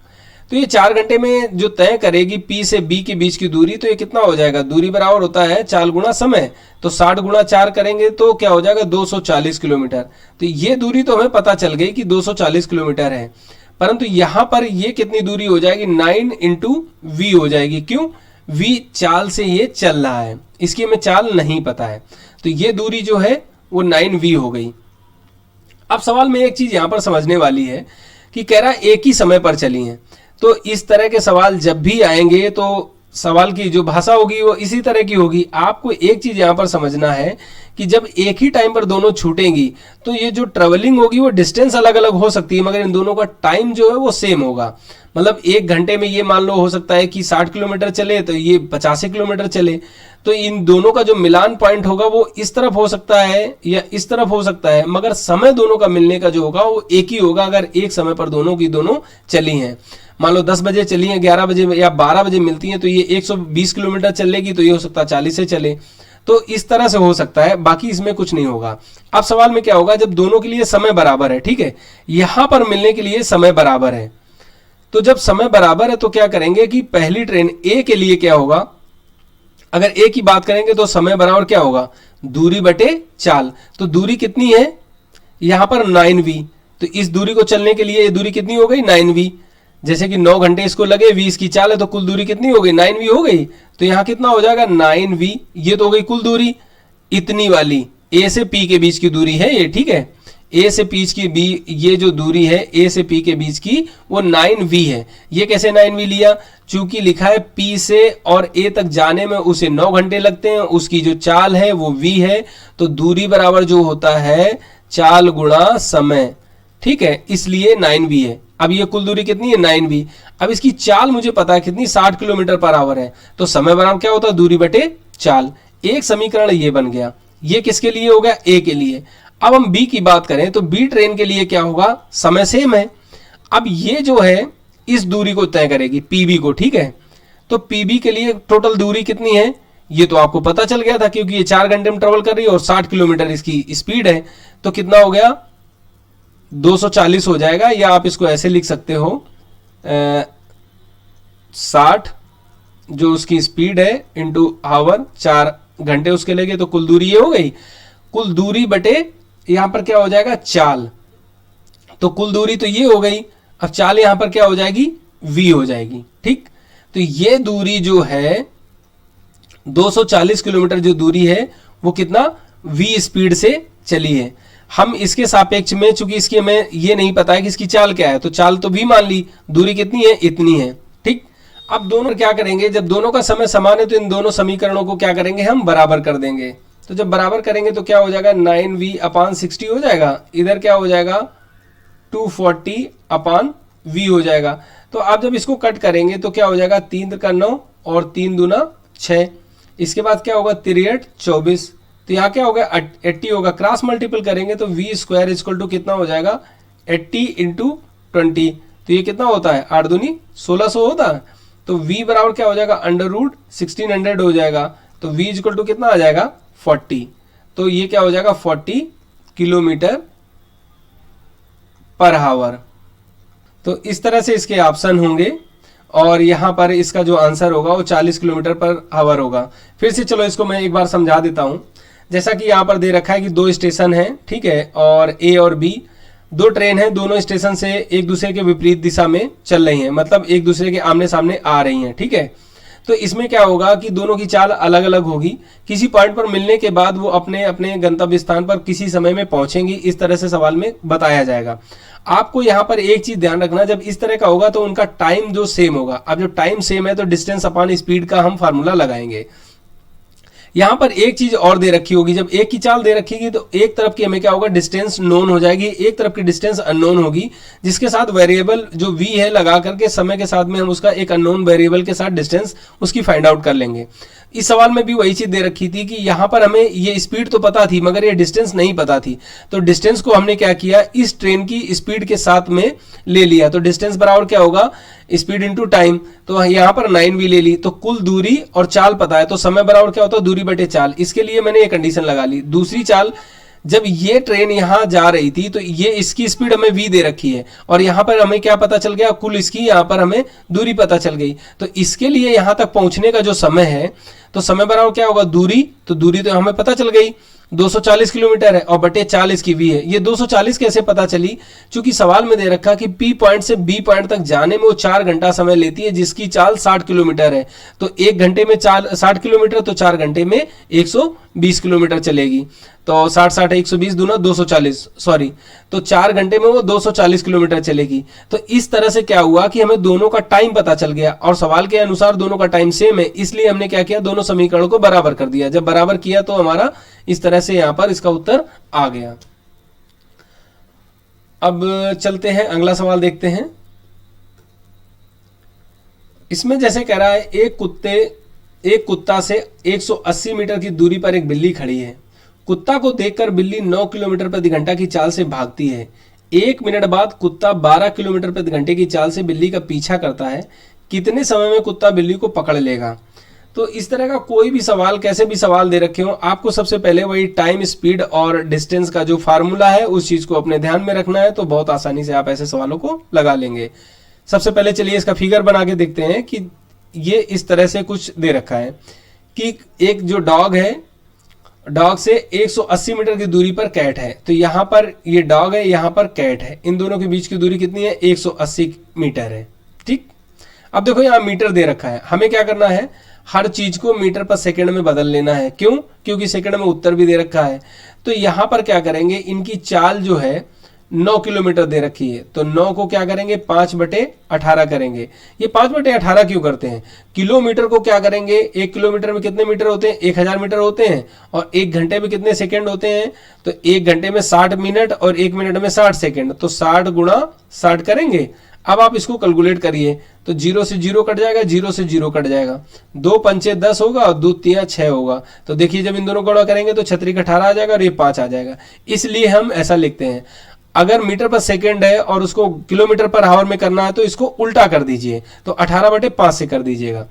तो ये 4 घंटे में जो तय करेगी P से B के बीच की दूरी, तो ये कितना हो जाएगा, दूरी बराबर होता है 4 गुणा समय, तो 60 गुणा 4 करेंगे तो क्या हो जाएगा 240 किलोमीटर। तो ये दूरी तो हमें पता चल गई कि 240 किलोमीटर है, परंतु यहां पर ये कितनी दूरी हो जाएगी, 9 इंटू वी हो जाएगी। क्यों, v चाल से ये चल रहा है, इसकी हमें चाल नहीं पता है, तो ये दूरी जो है वो 9v हो गई। अब सवाल में एक चीज यहां पर समझने वाली है कि कह रहा है एक ही समय पर चली है, तो इस तरह के सवाल जब भी आएंगे तो सवाल की जो भाषा होगी वो इसी तरह की होगी। आपको एक चीज यहां पर समझना है कि जब एक ही टाइम पर दोनों छूटेंगी तो ये जो ट्रेवलिंग होगी वो डिस्टेंस अलग अलग हो सकती है, मगर इन दोनों का टाइम जो है वो सेम होगा। मतलब 1 घंटे में ये मान लो हो सकता है कि 60 किलोमीटर चले तो ये 85 किलोमीटर चले, तो इन दोनों का जो मिलान पॉइंट होगा वो इस तरफ हो सकता है या इस तरफ हो सकता है, मगर समय दोनों का मिलने का जो होगा वो एक ही होगा अगर एक समय पर दोनों की दोनों चली हैं। मान लो 10 बजे चली हैं, 11 बजे या 12 बजे मिलती हैं, तो ये 120 किलोमीटर चलेगी, तो ये हो सकता है 40 से चले, तो इस तरह से हो सकता है, बाकी इसमें कुछ नहीं होगा। अब सवाल में क्या होगा, जब दोनों के लिए समय बराबर है, ठीक है, यहां पर मिलने के लिए समय बराबर है, तो जब समय बराबर है तो क्या करेंगे कि पहली ट्रेन ए के लिए क्या होगा, अगर ए की बात करेंगे तो समय बराबर क्या होगा, दूरी बटे चाल। तो दूरी कितनी है यहां पर 9v, तो इस दूरी को चलने के लिए ये दूरी कितनी हो गई 9v, जैसे कि 9 घंटे इसको लगे, 20 की चाल है, तो कुल दूरी कितनी हो गई 9v हो गई। तो यहां कितना हो जाएगा 9v, ये तो हो गई कुल दूरी, इतनी वाली ए से पी के बीच की दूरी है ये, ठीक है, ए से पी की बी, ये जो दूरी है ए से पी के बीच की वो 9v है। ये कैसे 9v लिया, चूंकि लिखा है पी से और ए तक जाने में उसे 9 घंटे लगते हैं, उसकी जो चाल है वो v है, तो दूरी बराबर जो होता है चाल गुणा समय, ठीक है, इसलिए 9v है। अब ये कुल दूरी कितनी है 9v, अब इसकी चाल मुझे पता है कितनी 60 किलोमीटर पर आवर है, तो समय बराबर क्या होता है दूरी बटे चाल। एक समीकरण ये बन गया, ये किसके लिए हो गया, ए के लिए। अब हम बी की बात करें तो बी ट्रेन के लिए क्या होगा, समय सेम है। अब ये जो है इस दूरी को तय करेगी पीबी को, ठीक है, तो पीबी के लिए टोटल दूरी कितनी है ये तो आपको पता चल गया था, क्योंकि ये 4 घंटे में ट्रेवल कर रही है और 60 किलोमीटर इसकी स्पीड है, तो कितना हो गया 240 हो जाएगा, या आप इसको ऐसे लिख सकते हो 60 जो उसकी स्पीड है इंटू आवर, 4 घंटे उसके लगे, तो कुल दूरी ये हो गई, कुल दूरी बटे यहां पर क्या हो जाएगा चाल, तो कुल दूरी तो ये हो गई, अब चाल यहां पर क्या हो जाएगी v हो जाएगी, ठीक। तो ये दूरी जो है 240 किलोमीटर जो दूरी है वो कितना v स्पीड से चली है। हम इसके सापेक्ष में, चूंकि इसकी हमें ये नहीं पता है कि इसकी चाल क्या है, तो चाल तो v मान ली, दूरी कितनी है इतनी है, ठीक। अब दोनों क्या करेंगे, जब दोनों का समय समान है तो इन दोनों समीकरणों को क्या करेंगे हम बराबर कर देंगे, तो जब बराबर करेंगे तो क्या हो जाएगा 9v/60 हो जाएगा, इधर क्या हो जाएगा 240/v हो जाएगा। तो आप जब इसको कट करेंगे तो क्या हो जाएगा 3 का 9 और 3 दूना 6, इसके बाद क्या होगा 3 24, तो यहाँ क्या होगा 80 होगा, क्रॉस मल्टीपल करेंगे तो v स्क्वायर इक्वल टू कितना हो जाएगा 80 इंटू 20, तो ये कितना होता है 8 दूनी 1600 होता है, तो v बराबर क्या हो जाएगा √1600 हो जाएगा, तो v इक्वल टू कितना आ जाएगा 40, तो ये क्या हो जाएगा 40 किलोमीटर पर आवर। तो इस तरह से इसके ऑप्शन होंगे और यहाँ पर इसका जो आंसर होगा वो 40 किलोमीटर पर आवर होगा। फिर से चलो इसको मैं एक बार समझा देता हूँ। जैसा कि यहाँ पर दे रखा है कि 2 स्टेशन हैं, ठीक है, और ए और बी 2 ट्रेन हैं, दोनों स्टेशन से एक दूसरे के विपरीत दिशा में चल रही हैं, मतलब एक दूसरे के आमने सामने आ रही हैं, ठीक है। तो इसमें क्या होगा कि दोनों की चाल अलग अलग होगी, किसी पॉइंट पर मिलने के बाद वो अपने अपने गंतव्य स्थान पर किसी समय में पहुंचेंगी, इस तरह से सवाल में बताया जाएगा। आपको यहाँ पर एक चीज ध्यान रखना, जब इस तरह का होगा तो उनका टाइम जो सेम होगा। अब जो टाइम सेम है तो डिस्टेंस अपॉन स्पीड का हम फार्मूला लगाएंगे। यहाँ पर एक चीज और दे रखी होगी, जब एक की चाल दे रखीगी तो एक तरफ की हमें क्या होगा, डिस्टेंस नोन हो जाएगी, एक तरफ की डिस्टेंस अननोन होगी, जिसके साथ वेरिएबल जो v है लगा करके समय के साथ में हम उसका एक अननोन वेरिएबल के साथ डिस्टेंस उसकी फाइंड आउट कर लेंगे। इस सवाल में भी वही चीज दे रखी थी कि यहाँ पर हमें ये स्पीड तो पता थी मगर ये डिस्टेंस नहीं पता थी, तो डिस्टेंस को हमने क्या किया, इस ट्रेन की स्पीड के साथ में ले लिया, तो डिस्टेंस बराबर क्या होगा, स्पीड इंटू टाइम, तो यहाँ पर 9 भी ले ली, तो कुल दूरी और चाल पता है, तो समय बराबर क्या होता है, दूरी बटे चाल। इसके लिए मैंने ये कंडीशन लगा ली। दूसरी चाल, जब ये ट्रेन यहां जा रही थी तो ये इसकी स्पीड हमें v दे रखी है और यहां पर हमें क्या पता चल गया, कुल इसकी यहां पर हमें दूरी पता चल गई, तो इसके लिए यहां तक पहुंचने का जो समय है, तो समय बराबर क्या होगा, दूरी, तो दूरी तो हमें पता चल गई 240 किलोमीटर है और बटे 40 की v है। ये 240 कैसे पता चली, क्योंकि सवाल में दे रखा कि P पॉइंट से B पॉइंट तक जाने में वो 4 घंटा समय लेती है, जिसकी चाल 60 किलोमीटर है, तो 1 घंटे में 60 किलोमीटर, तो 4 घंटे में 120 किलोमीटर चलेगी, तो 60 60 120 दूना 240, सॉरी, तो 4 घंटे में वो 240 किलोमीटर चलेगी। तो इस तरह से क्या हुआ कि हमें दोनों का टाइम पता चल गया और सवाल के अनुसार दोनों का टाइम सेम है, इसलिए हमने क्या किया, दोनों समीकरणों को बराबर कर दिया। जब बराबर किया तो हमारा इस तरह से यहां पर इसका उत्तर आ गया। अब चलते हैं अगला सवाल देखते हैं। इसमें जैसे कह रहा है एक कुत्ता से 180 मीटर की दूरी पर एक बिल्ली खड़ी है। कुत्ता को देखकर बिल्ली 9 किलोमीटर प्रति घंटा की चाल से भागती है। 1 मिनट बाद कुत्ता 12 किलोमीटर प्रति घंटे की चाल से बिल्ली का पीछा करता है। कितने समय में कुत्ता बिल्ली को पकड़ लेगा। तो इस तरह का कोई भी सवाल, कैसे भी सवाल दे रखे हो, आपको सबसे पहले वही टाइम, स्पीड और डिस्टेंस का जो फार्मूला है उस चीज को अपने ध्यान में रखना है, तो बहुत आसानी से आप ऐसे सवालों को लगा लेंगे। सबसे पहले चलिए इसका फिगर बना के देखते हैं कि ये इस तरह से कुछ दे रखा है कि एक जो डॉग है, डॉग से 180 मीटर की दूरी पर कैट है, तो यहां पर ये डॉग है, यहां पर कैट है, इन दोनों के बीच की दूरी कितनी है, 180 मीटर है। ठीक, अब देखो यहां मीटर दे रखा है, हमें क्या करना है, हर चीज को मीटर पर सेकंड में बदल लेना है। क्यों, क्योंकि सेकंड में उत्तर भी दे रखा है। तो यहां पर क्या करेंगे, इनकी चाल जो है 9 किलोमीटर दे रखी है, तो 9 को क्या करेंगे, 5/18 करेंगे। ये 5/18 क्यों करते हैं, किलोमीटर को क्या करेंगे, 1 किलोमीटर में कितने मीटर होते हैं, 1000 मीटर होते हैं, और 1 घंटे में कितने सेकंड होते हैं, तो 1 घंटे में 60 मिनट और 1 मिनट में 60 सेकंड, तो 60 गुणा 60 करेंगे। अब आप इसको कैलकुलेट करिए, तो 0 से 0 कट जाएगा, 0 से 0 कट जाएगा, 2 पंचे 10 होगा और 2 तिया 6 होगा, तो देखिए जब इन दोनों को गुणा करेंगे तो 6 3 18 आ जाएगा और ये 5 आ जाएगा। इसलिए हम ऐसा लिखते हैं, अगर मीटर पर सेकंड है और उसको किलोमीटर पर आवर में करना है तो इसको उल्टा कर दीजिए, तो 18/5 से कर दीजिएगा।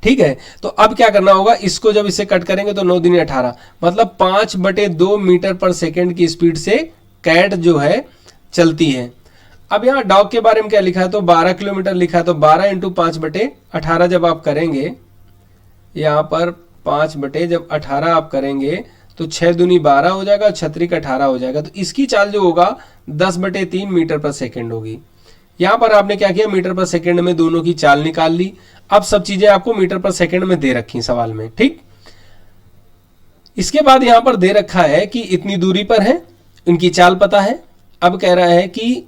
ठीक है, तो अब क्या करना होगा, इसको जब इसे कट करेंगे तो 9 दूनी 18, मतलब 5/2 मीटर पर सेकंड की स्पीड से कैट जो है चलती है। अब यहाँ डॉग के बारे में क्या लिखा है, तो 12 किलोमीटर लिखा है, तो 12 × 5/18 जब आप करेंगे, यहाँ पर 5/18 आप करेंगे तो 6 दूनी 12 हो जाएगा, 6 3 18 हो जाएगा, तो इसकी चाल जो होगा 10/3 मीटर पर सेकंड होगी। यहां पर आपने क्या किया, मीटर पर सेकंड में दोनों की चाल निकाल ली। अब सब चीजें आपको मीटर पर सेकंड में दे रखी सवाल में। ठीक, इसके बाद यहां पर दे रखा है कि इतनी दूरी पर है, इनकी चाल पता है। अब कह रहा है कि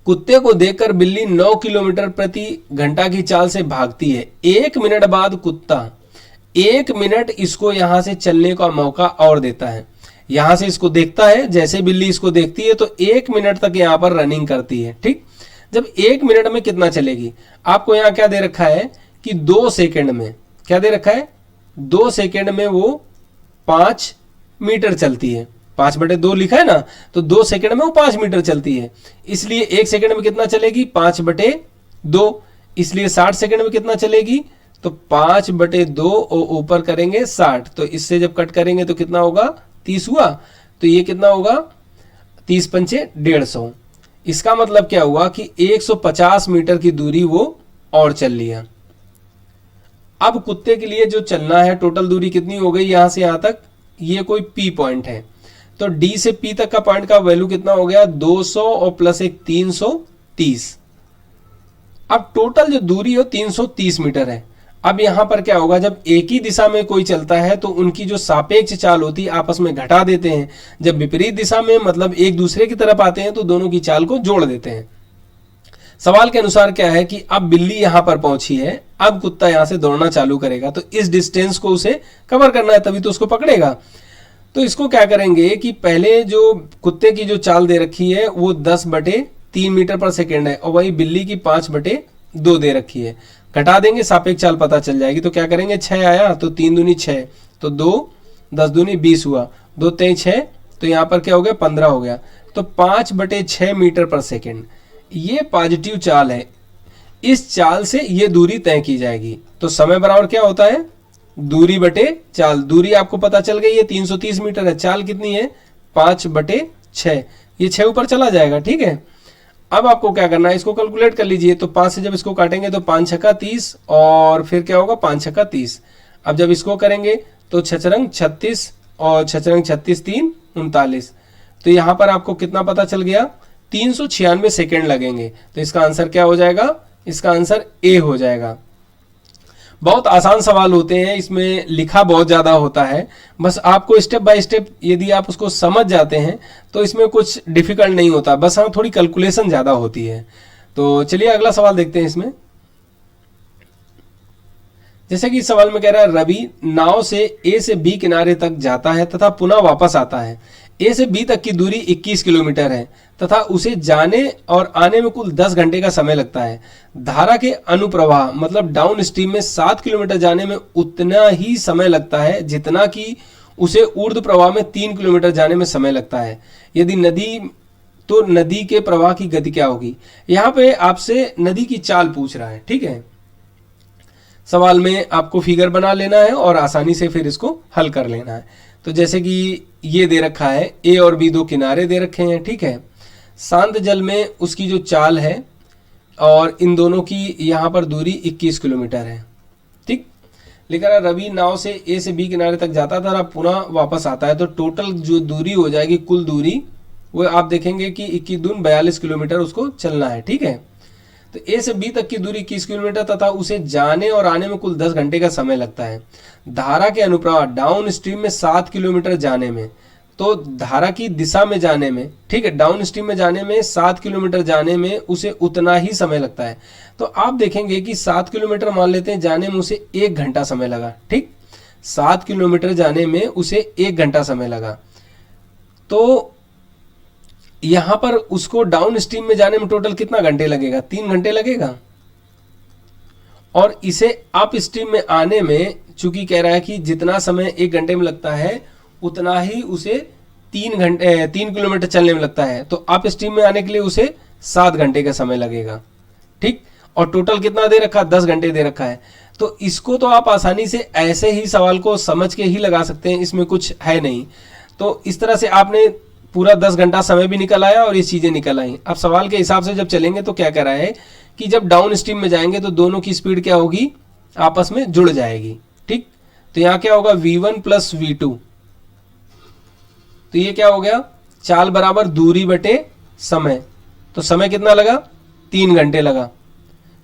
कुत्ते को देखकर बिल्ली 9 किलोमीटर प्रति घंटा की चाल से भागती है। 1 मिनट बाद कुत्ता 1 मिनट इसको यहां से चलने का मौका और देता है। यहां से इसको देखता है, जैसे बिल्ली इसको देखती है तो 1 मिनट तक यहां पर रनिंग करती है। ठीक, जब 1 मिनट में कितना चलेगी, आपको यहां क्या दे रखा है कि 2 सेकंड में, क्या दे रखा है, 2 सेकंड में वो 5 मीटर चलती है। 5/2 लिखा है ना, तो 2 सेकंड में वो 5 मीटर चलती है। इसलिए 1 सेकंड में कितना चलेगी, 5/2, इसलिए 60 सेकंड में कितना चलेगी, तो 5/2 और ऊपर करेंगे 60, तो इससे जब कट करेंगे तो कितना होगा, 30 हुआ, तो ये कितना होगा, 30 पंचे 150। इसका मतलब क्या हुआ कि 150 मीटर की दूरी वो और चल लिया। अब कुत्ते के लिए जो चलना है, टोटल दूरी कितनी हो गई यहां से यहां तक, ये कोई पी पॉइंट है, तो डी से पी तक का पॉइंट का वैल्यू कितना हो गया, 200 और प्लस 1 330। अब टोटल जो दूरी है 330 मीटर है। अब यहां पर क्या होगा, जब एक ही दिशा में कोई चलता है तो उनकी जो सापेक्ष चाल होती है आपस में घटा देते हैं, जब विपरीत दिशा में मतलब एक दूसरे की तरफ आते हैं तो दोनों की चाल को जोड़ देते हैं। सवाल के अनुसार क्या है कि अब बिल्ली यहां पर पहुंची है, अब कुत्ता यहां से दौड़ना चालू करेगा, तो इस डिस्टेंस को उसे कवर करना है, तभी तो उसको पकड़ेगा। तो इसको क्या करेंगे कि पहले जो कुत्ते की जो चाल दे रखी है वो 10/3 मीटर पर सेकेंड है, और वही बिल्ली की 5/2 दे रखी है। घटा देंगे, सापेक्ष चाल पता चल जाएगी। तो क्या करेंगे, 6 आया तो 3 दूनी 6, तो 2, 10 दूनी 20 हुआ, 2 3 6, तो यहाँ पर क्या हो गया, 15 हो गया। तो 5/6 मीटर पर सेकेंड ये पॉजिटिव चाल है। इस चाल से ये दूरी तय की जाएगी। तो समय बराबर क्या होता है, दूरी बटे चाल। दूरी आपको पता चल गई है 330 मीटर है, चाल कितनी है 5/6, ये 6 ऊपर चला जाएगा। ठीक है, अब आपको क्या करना है, इसको कैलकुलेट कर लीजिए। तो 5 से जब इसको काटेंगे तो 5 छक्का 30, और फिर क्या होगा 5 छक्का 30। अब जब इसको करेंगे तो 6 36, और 6 36 3 39। तो यहां पर आपको कितना पता चल गया, 396 सेकेंड लगेंगे। तो इसका आंसर क्या हो जाएगा, इसका आंसर ए हो जाएगा। बहुत आसान सवाल होते हैं, इसमें लिखा बहुत ज़्यादा होता है, बस आपको स्टेप बाय स्टेप यदि आप उसको समझ जाते हैं तो इसमें कुछ डिफिकल्ट नहीं होता, बस हाँ थोड़ी कैलकुलेशन ज़्यादा होती है। तो चलिए अगला सवाल देखते हैं इसमें। जैसे कि इस सवाल में कह रहा है, रवि नाव से ए से बी किनारे तक जाता है तथा पुनः वापस आता है। ए से बी तक की दूरी 21 किलोमीटर है तथा उसे जाने और आने में कुल 10 घंटे का समय लगता है। धारा के अनुप्रवाह मतलब डाउन स्ट्रीम में 7 किलोमीटर जाने में उतना ही समय लगता है जितना कि उसे ऊर्ध्व प्रवाह में 3 किलोमीटर जाने में समय लगता है। यदि नदी, तो नदी के प्रवाह की गति क्या होगी। यहाँ पे आपसे नदी की चाल पूछ रहा है। ठीक है, सवाल में आपको फिगर बना लेना है और आसानी से फिर इसको हल कर लेना है। तो जैसे कि ये दे रखा है, ए और बी 2 किनारे दे रखे हैं। ठीक है, शांत जल में उसकी जो चाल है और इन दोनों की यहाँ पर दूरी 21 किलोमीटर है। ठीक, लिखा रहा रवि नाव से ए से बी किनारे तक जाता था और पुनः वापस आता है। तो टोटल जो दूरी हो जाएगी, कुल दूरी, वो आप देखेंगे कि 21 दून 42 किलोमीटर उसको चलना है। ठीक है, तो ए से बी तक की दूरी 21 किलोमीटर तथा उसे जाने और आने में कुल 10 घंटे का समय लगता है। धारा के अनुप्रवाह डाउन स्ट्रीम में 7 किलोमीटर जाने में, तो धारा की दिशा में जाने में, ठीक है, डाउन स्ट्रीम में जाने में 7 किलोमीटर जाने में उसे उतना ही समय लगता है। तो आप देखेंगे कि 7 किलोमीटर मान लेते हैं, जाने में उसे 1 घंटा समय लगा। ठीक, 7 किलोमीटर जाने में उसे 1 घंटा समय लगा। तो यहां पर उसको डाउन स्ट्रीम में जाने में टोटल कितना घंटे लगेगा, 3 घंटे लगेगा। और इसे अप स्ट्रीम में आने में चूंकि कह रहा है कि जितना समय 1 घंटे में लगता है उतना ही उसे 3 किलोमीटर चलने में लगता है। तो अप स्ट्रीम में आने के लिए उसे 7 घंटे का समय लगेगा। ठीक, और टोटल कितना दे रखा, 10 घंटे दे रखा है। तो इसको तो आप आसानी से ऐसे ही सवाल को समझ के ही लगा सकते हैं, इसमें कुछ है नहीं। तो इस तरह से आपने पूरा 10 घंटा समय भी निकल आया और ये चीजें निकल आई। अब सवाल के हिसाब से जब चलेंगे तो क्या कह रहा है कि जब डाउन स्ट्रीम में जाएंगे तो दोनों की स्पीड क्या होगी, आपस में जुड़ जाएगी। ठीक, तो यहां क्या होगा, v1 प्लस v2। तो ये क्या हो गया, चाल बराबर दूरी बटे समय। तो समय कितना लगा, 3 घंटे लगा।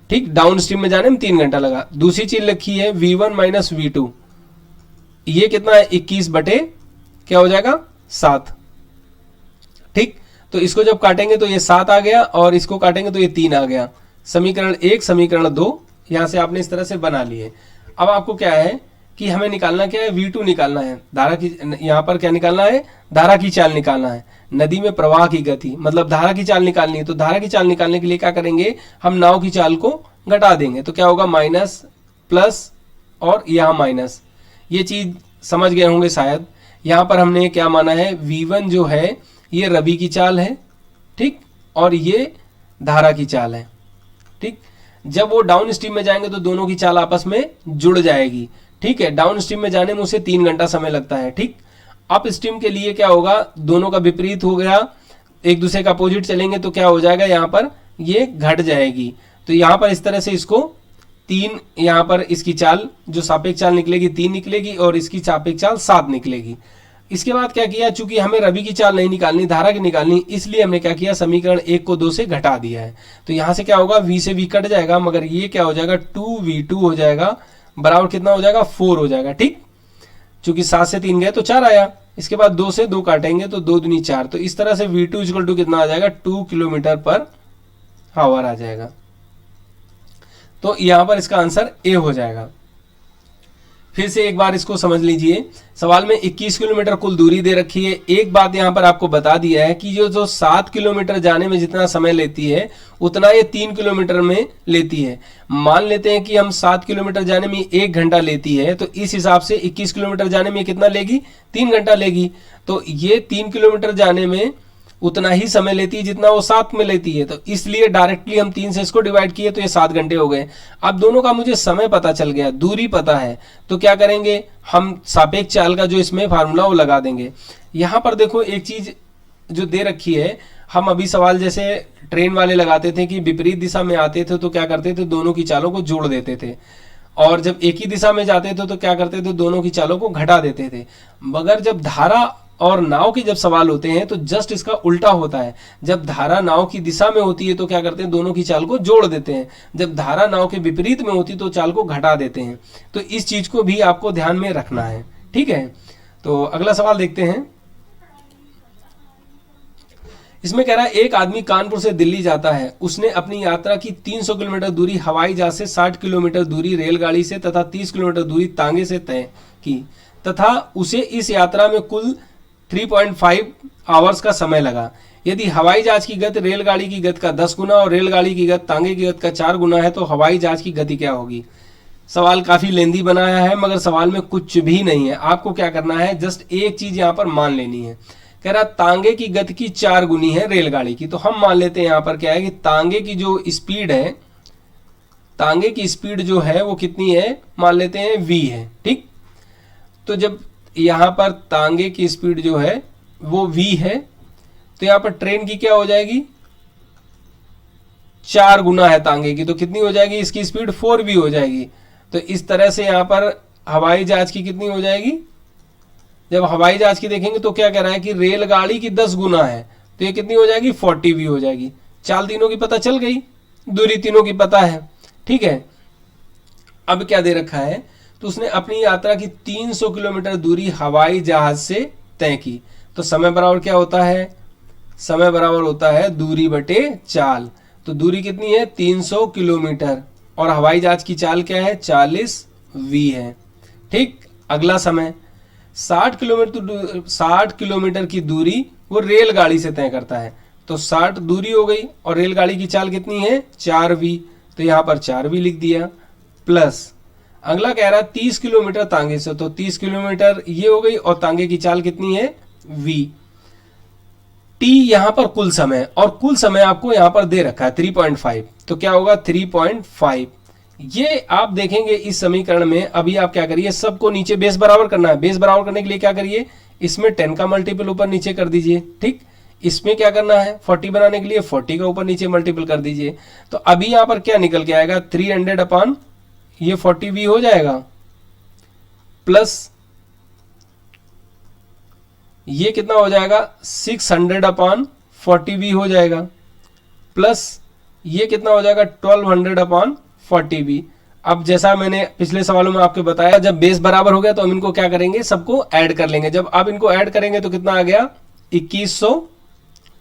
ठीक, डाउन स्ट्रीम में जाने में 3 घंटा लगा। दूसरी चीज लिखी है v1 माइनस v2, ये कितना है, 21 बटे क्या हो जाएगा, 7। ठीक, तो इसको जब काटेंगे तो ये 7 आ गया और इसको काटेंगे तो ये 3 आ गया। समीकरण 1 समीकरण 2 यहां से आपने इस तरह से बना लिए। अब आपको क्या है कि हमें निकालना क्या है, v2 निकालना है। धारा की, यहां पर क्या निकालना है, धारा की चाल निकालना है। नदी में प्रवाह की गति मतलब धारा की चाल निकालनी है। तो धारा की चाल निकालने के लिए क्या करेंगे, हम नाव की चाल को घटा देंगे। तो क्या होगा, माइनस प्लस और यहां माइनस। ये चीज समझ गए होंगे शायद। यहां पर हमने क्या माना है, v1 जो है ये रवि की चाल है। ठीक, और ये धारा की चाल है। ठीक, जब वो डाउन स्ट्रीम में जाएंगे तो दोनों की चाल आपस में जुड़ जाएगी। ठीक है, डाउन स्ट्रीम में जाने में उसे 3 घंटा समय लगता है। ठीक, अप स्ट्रीम के लिए क्या होगा, दोनों का विपरीत हो गया, एक दूसरे का अपोजिट चलेंगे तो क्या हो जाएगा, यहाँ पर ये घट जाएगी। तो यहाँ पर इस तरह से इसको 3, यहाँ पर इसकी चाल जो सापेक्ष चाल निकलेगी 3 निकलेगी और इसकी सापेक्ष चाल 7 निकलेगी। इसके बाद क्या किया, चूंकि हमें रवि की चाल नहीं निकालनी, धारा की निकालनी, इसलिए हमने क्या किया, समीकरण 1 को 2 से घटा दिया है। तो यहां से क्या होगा, v से v कट जाएगा, मगर ये क्या हो जाएगा, 2v2 हो जाएगा, बराबर कितना हो जाएगा, 4 हो जाएगा। ठीक, चूंकि 7 से 3 गए तो 4 आया। इसके बाद 2 से 2 काटेंगे तो 2 दूनी 4। तो इस तरह से v2 इक्वल टू कितना आ जाएगा, 2 किलोमीटर पर आवर आ जाएगा। तो यहां पर इसका आंसर ए हो जाएगा। फिर से एक बार इसको समझ लीजिए। सवाल में 21 किलोमीटर कुल दूरी दे रखी है। एक बात यहां पर आपको बता दिया है कि जो 7 किलोमीटर जाने में जितना समय लेती है उतना ये 3 किलोमीटर में लेती है। मान लेते हैं कि हम 7 किलोमीटर जाने में 1 घंटा लेती है, तो इस हिसाब से 21 किलोमीटर जाने में कितना लेगी, 3 घंटा लेगी। तो ये 3 किलोमीटर जाने में उतना ही समय लेती है जितना वो 7 में लेती है। तो इसलिए डायरेक्टली हम 3 से इसको डिवाइड किए तो ये 7 घंटे हो गए। अब दोनों का मुझे समय पता चल गया, दूरी पता है, तो क्या करेंगे, हम सापेक्ष चाल का जो इसमें फार्मूला वो लगा देंगे। यहां पर देखो एक चीज जो दे रखी है, हम अभी सवाल जैसे ट्रेन वाले लगाते थे कि विपरीत दिशा में आते थे तो क्या करते थे, दोनों की चालों को जोड़ देते थे, और जब एक ही दिशा में जाते थे तो क्या करते थे, दोनों की चालों को घटा देते थे। मगर जब धारा और नाव के जब सवाल होते हैं तो जस्ट इसका उल्टा होता है। जब धारा नाव की दिशा में होती है तो क्या करते हैं, दोनों की चाल को जोड़ देते हैं। जब धारा नाव के विपरीत में होती है तो चाल को घटा देते हैं। तो इस चीज को भी आपको ध्यान में रखना है, ठीक है। तो अगला सवाल देखते हैं। इसमें कह रहा है एक आदमी कानपुर से दिल्ली जाता है। उसने अपनी यात्रा की 300 किलोमीटर दूरी हवाई जहाज से, 60 किलोमीटर दूरी रेलगाड़ी से तथा 30 किलोमीटर दूरी तांगे से तय की, तथा उसे इस यात्रा में कुल 3.5 आवर्स का समय लगा। यदि हवाई जहाज की गति रेलगाड़ी की गति का 10 गुना और रेलगाड़ी की गति तांगे की गति का 4 गुना है तो हवाई जहाज की गति क्या होगी। सवाल काफी लेंदी बनाया है, मगर सवाल में कुछ भी नहीं है। आपको क्या करना है, जस्ट एक चीज यहां पर मान लेनी है। कह रहा तांगे की गति की 4 गुनी है रेलगाड़ी की, तो हम मान लेते हैं यहां पर क्या है कि तांगे की जो स्पीड है, तांगे की स्पीड जो है वो कितनी है, मान लेते हैं v है, ठीक। तो जब यहां पर तांगे की स्पीड जो है वो v है, तो यहां पर ट्रेन की क्या हो जाएगी, 4 गुना है तांगे की, तो कितनी हो जाएगी, इसकी स्पीड 4v हो जाएगी। तो इस तरह से यहां पर हवाई जहाज की कितनी हो जाएगी, जब हवाई जहाज की देखेंगे तो क्या कह रहा है कि रेलगाड़ी की 10 गुना है, तो ये कितनी हो जाएगी, 40v हो जाएगी। चाल तीनों की पता चल गई, दूरी तीनों की पता है, ठीक है। अब क्या दे रखा है, तो उसने अपनी यात्रा की 300 किलोमीटर दूरी हवाई जहाज से तय की। तो समय बराबर क्या होता है, समय बराबर होता है दूरी बटे चाल। तो दूरी कितनी है, 300 किलोमीटर, और हवाई जहाज की चाल क्या है, 40v है, ठीक। अगला समय 60 किलोमीटर की दूरी वो रेलगाड़ी से तय करता है। तो 60 दूरी हो गई और रेलगाड़ी की चाल कितनी है, 4v, तो यहां पर 4v लिख दिया, प्लस अगला कह रहा है 30 किलोमीटर तांगे से, तो 30 किलोमीटर ये हो गई, और तांगे की चाल कितनी है, v। t यहां पर कुल समय, और कुल समय आपको यहां पर दे रखा है 3.5, तो क्या होगा 3.5। ये आप देखेंगे इस समीकरण में। अभी आप क्या करिए, सबको नीचे बेस बराबर करना है। बेस बराबर करने के लिए क्या करिए, इसमें 10 का मल्टीपल ऊपर नीचे कर दीजिए, ठीक। इसमें क्या करना है, 40 बनाने के लिए 40 का ऊपर नीचे मल्टीपल कर दीजिए। तो अभी यहां पर क्या निकल के आएगा, 300 अपान ये 40v हो जाएगा, प्लस ये कितना हो जाएगा, 600 अपान 40v हो जाएगा, प्लस ये कितना हो जाएगा, 1200 अपान 40v। अब जैसा मैंने पिछले सवालों में आपको बताया, जब बेस बराबर हो गया तो हम इनको क्या करेंगे, सबको ऐड कर लेंगे। जब आप इनको ऐड करेंगे तो कितना आ गया, 2100,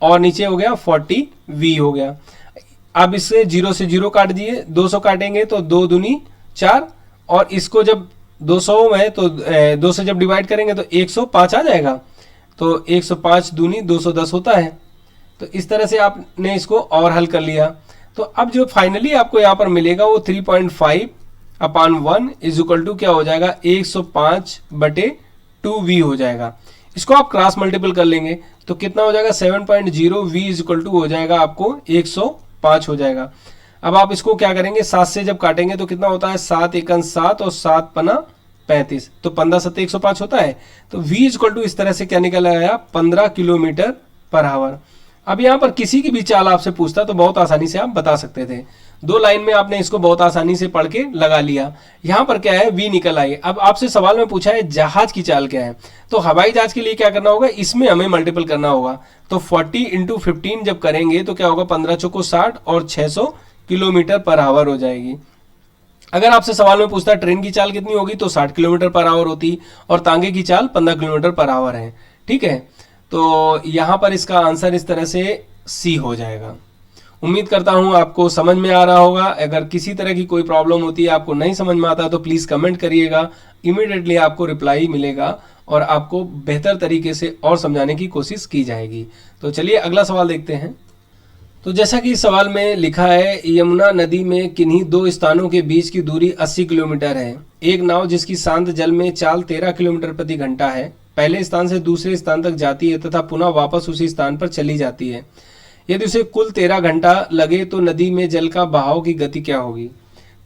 और नीचे हो गया 40v हो गया। अब इससे 0 से 0 काट दिए, 200 काटेंगे तो 2 दूनी 4, और इसको जब 200 में तो 2 से जब डिवाइड करेंगे तो 105 आ जाएगा। तो 105 दूनी 210 होता है। तो इस तरह से आपने इसको और हल कर लिया। तो अब जो फाइनली आपको यहाँ पर मिलेगा वो 3.5 अपान 1 इज इक्वल टू क्या हो जाएगा, 105 बटे 2v हो जाएगा। इसको आप क्रॉस मल्टीपल कर लेंगे तो कितना हो जाएगा, 7.0v इज इक्वल टू हो जाएगा आपको 105 हो जाएगा। अब आप इसको क्या करेंगे, 7 से जब काटेंगे तो कितना होता है, 7 एकन 7 और 7 पना 35, तो 15 7 105 होता है। तो v इज इक्वल टू इस तरह से क्या निकल आया, 15 किलोमीटर पर आवर। अब यहाँ पर किसी की भी चाल आपसे पूछता तो बहुत आसानी से आप बता सकते थे। 2 लाइन में आपने इसको बहुत आसानी से पढ़ के लगा लिया। यहाँ पर क्या है, v निकल आई। अब आपसे सवाल में पूछा है जहाज की चाल क्या है, तो हवाई जहाज के लिए क्या करना होगा, इसमें हमें मल्टीपल करना होगा। तो 40 इंटू 15 जब करेंगे तो क्या होगा, 15 चौको 60 और 600 किलोमीटर पर आवर हो जाएगी। अगर आपसे सवाल में पूछता है ट्रेन की चाल कितनी होगी, तो 60 किलोमीटर पर आवर होती, और तांगे की चाल 15 किलोमीटर पर आवर है, ठीक है। तो यहां पर इसका आंसर इस तरह से सी हो जाएगा। उम्मीद करता हूँ आपको समझ में आ रहा होगा। अगर किसी तरह की कोई प्रॉब्लम होती है, आपको नहीं समझ में आता, तो प्लीज़ कमेंट करिएगा, इमीडिएटली आपको रिप्लाई मिलेगा और आपको बेहतर तरीके से और समझाने की कोशिश की जाएगी। तो चलिए अगला सवाल देखते हैं। तो जैसा कि इस सवाल में लिखा है, यमुना नदी में किन्हीं दो स्थानों के बीच की दूरी 80 किलोमीटर है। एक नाव जिसकी शांत जल में चाल 13 किलोमीटर प्रति घंटा है, पहले स्थान से दूसरे स्थान तक जाती है तथा पुनः वापस उसी स्थान पर चली जाती है। यदि उसे कुल 13 घंटा लगे तो नदी में जल का बहाव की गति क्या होगी।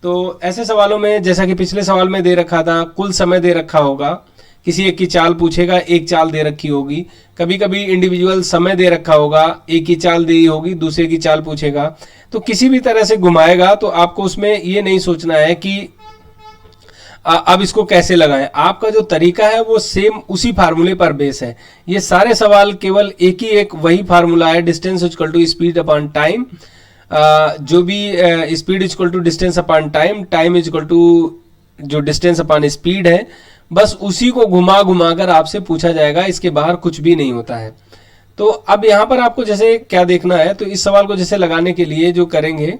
तो ऐसे सवालों में, जैसा कि पिछले सवाल में दे रखा था, कुल समय दे रखा होगा, किसी एक की चाल पूछेगा, एक चाल दे रखी होगी, कभी कभी इंडिविजुअल समय दे रखा होगा, एक की चाल दी होगी, दूसरे की चाल पूछेगा। तो किसी भी तरह से घुमाएगा तो आपको उसमें ये नहीं सोचना है कि अब इसको कैसे लगाएं। आपका जो तरीका है वो सेम उसी फार्मूले पर बेस है। ये सारे सवाल केवल एक ही एक वही फार्मूला है, distance equal to speed upon time. जो भी speed equal to distance upon time, time equal to जो डिस्टेंस अपॉन स्पीड है, बस उसी को घुमा घुमा कर आपसे पूछा जाएगा, इसके बाहर कुछ भी नहीं होता है। तो अब यहाँ पर आपको जैसे क्या देखना है, तो इस सवाल को जैसे लगाने के लिए जो करेंगे,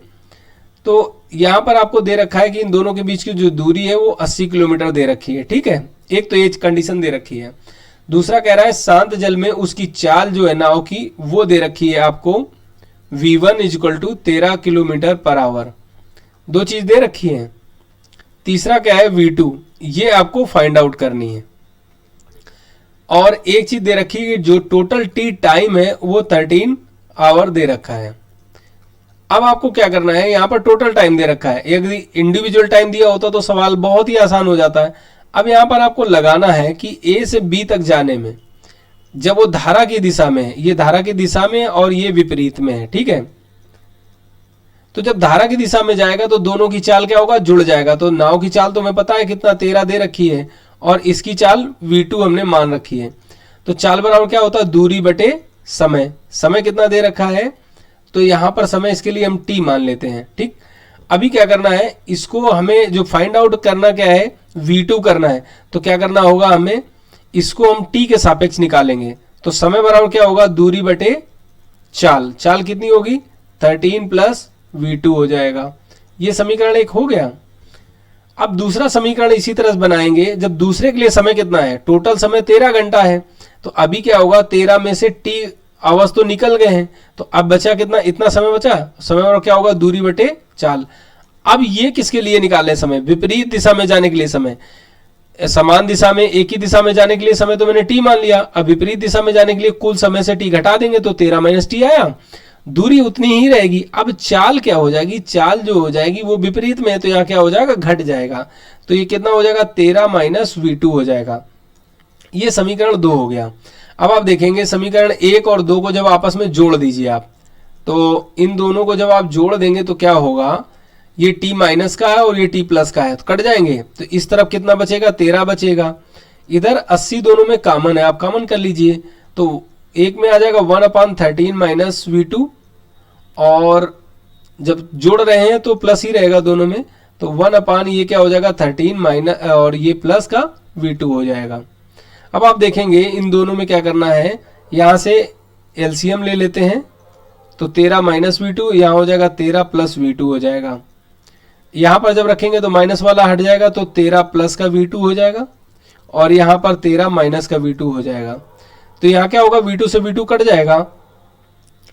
तो यहाँ पर आपको दे रखा है कि इन दोनों के बीच की जो दूरी है वो 80 किलोमीटर दे रखी है, ठीक है। एक तो ये कंडीशन दे रखी है। दूसरा कह रहा है शांत जल में उसकी चाल जो है नाव की वो दे रखी है आपको v1 equal to 13 kilometre per hour. दो चीज दे रखी है। तीसरा क्या है v2, ये आपको फाइंड आउट करनी है। और एक चीज दे रखी है, जो टोटल टी टाइम है वो 13 आवर दे रखा है। अब आपको क्या करना है, यहां पर टोटल टाइम दे रखा है, यदि इंडिविजुअल टाइम दिया होता तो सवाल बहुत ही आसान हो जाता है। अब यहां पर आपको लगाना है कि ए से बी तक जाने में, जब वो धारा की दिशा में है, ये धारा की दिशा में और ये विपरीत में है, ठीक है। तो जब धारा की दिशा में जाएगा तो दोनों की चाल क्या होगा, जुड़ जाएगा। तो नाव की चाल तो हमें पता है कितना 13 दे रखी है, और इसकी चाल v2 हमने मान रखी है। तो चाल बराबर क्या होता है, दूरी बटे समय। समय कितना दे रखा है, तो यहां पर समय इसके लिए हम t मान लेते हैं, ठीक। अभी क्या करना है, इसको हमें जो फाइंड आउट करना क्या है, v2 करना है। तो क्या करना होगा, हमें इसको हम t के सापेक्ष निकालेंगे। तो समय बराबर क्या होगा, दूरी बटे चाल। चाल कितनी होगी, 13 प्लस v2 हो जाएगा। ये समीकरण एक हो गया। अब दूसरा समीकरण इसी तरह बनाएंगे, जब दूसरे के लिए समय कितना है, टोटल समय 13 घंटा है। तो अभी क्या होगा, 13 में से t आवर्स तो निकल गए हैं, तो अब बचा कितना, इतना समय बचा। समय और क्या होगा, दूरी बटे चाल। अब ये किसके लिए निकाले समय, विपरीत दिशा में जाने के लिए समय। समान दिशा में, एक ही दिशा में जाने के लिए समय तो मैंने t मान लिया। अब विपरीत दिशा में जाने के लिए कुल समय से t घटा देंगे तो 13 माइनस t आया, दूरी उतनी ही रहेगी। अब चाल क्या हो जाएगी, चाल जो हो जाएगी वो विपरीत में है, तो यहाँ क्या हो जाएगा, घट जाएगा। तो ये कितना हो जाएगा, 13 माइनस v2 हो जाएगा। ये समीकरण 2 हो गया। अब आप देखेंगे समीकरण 1 और 2 को जब आपस में जोड़ दीजिए आप, तो इन दोनों को जब आप जोड़ देंगे तो क्या होगा, ये t माइनस का है और ये t प्लस का है, तो कट जाएंगे। तो इस तरफ कितना बचेगा, 13 बचेगा। इधर 80 दोनों में कॉमन है, आप कॉमन कर लीजिए। तो एक में आ जाएगा 1/13 माइनस v2, और जब जोड़ रहे हैं तो प्लस ही रहेगा दोनों में। तो 1/ ये क्या हो जाएगा, 13 माइनस, और ये प्लस का v2 हो जाएगा। अब आप देखेंगे इन दोनों में क्या करना है, यहाँ से एलसीएम ले लेते हैं। तो 13 माइनस v2, यहाँ हो जाएगा 13 प्लस v2 हो जाएगा। यहाँ पर जब रखेंगे तो माइनस वाला हट जाएगा, तो 13 प्लस का v2 हो जाएगा, और यहाँ पर 13 माइनस का v2 हो जाएगा। तो यहाँ क्या होगा, v2 से v2 कट जाएगा,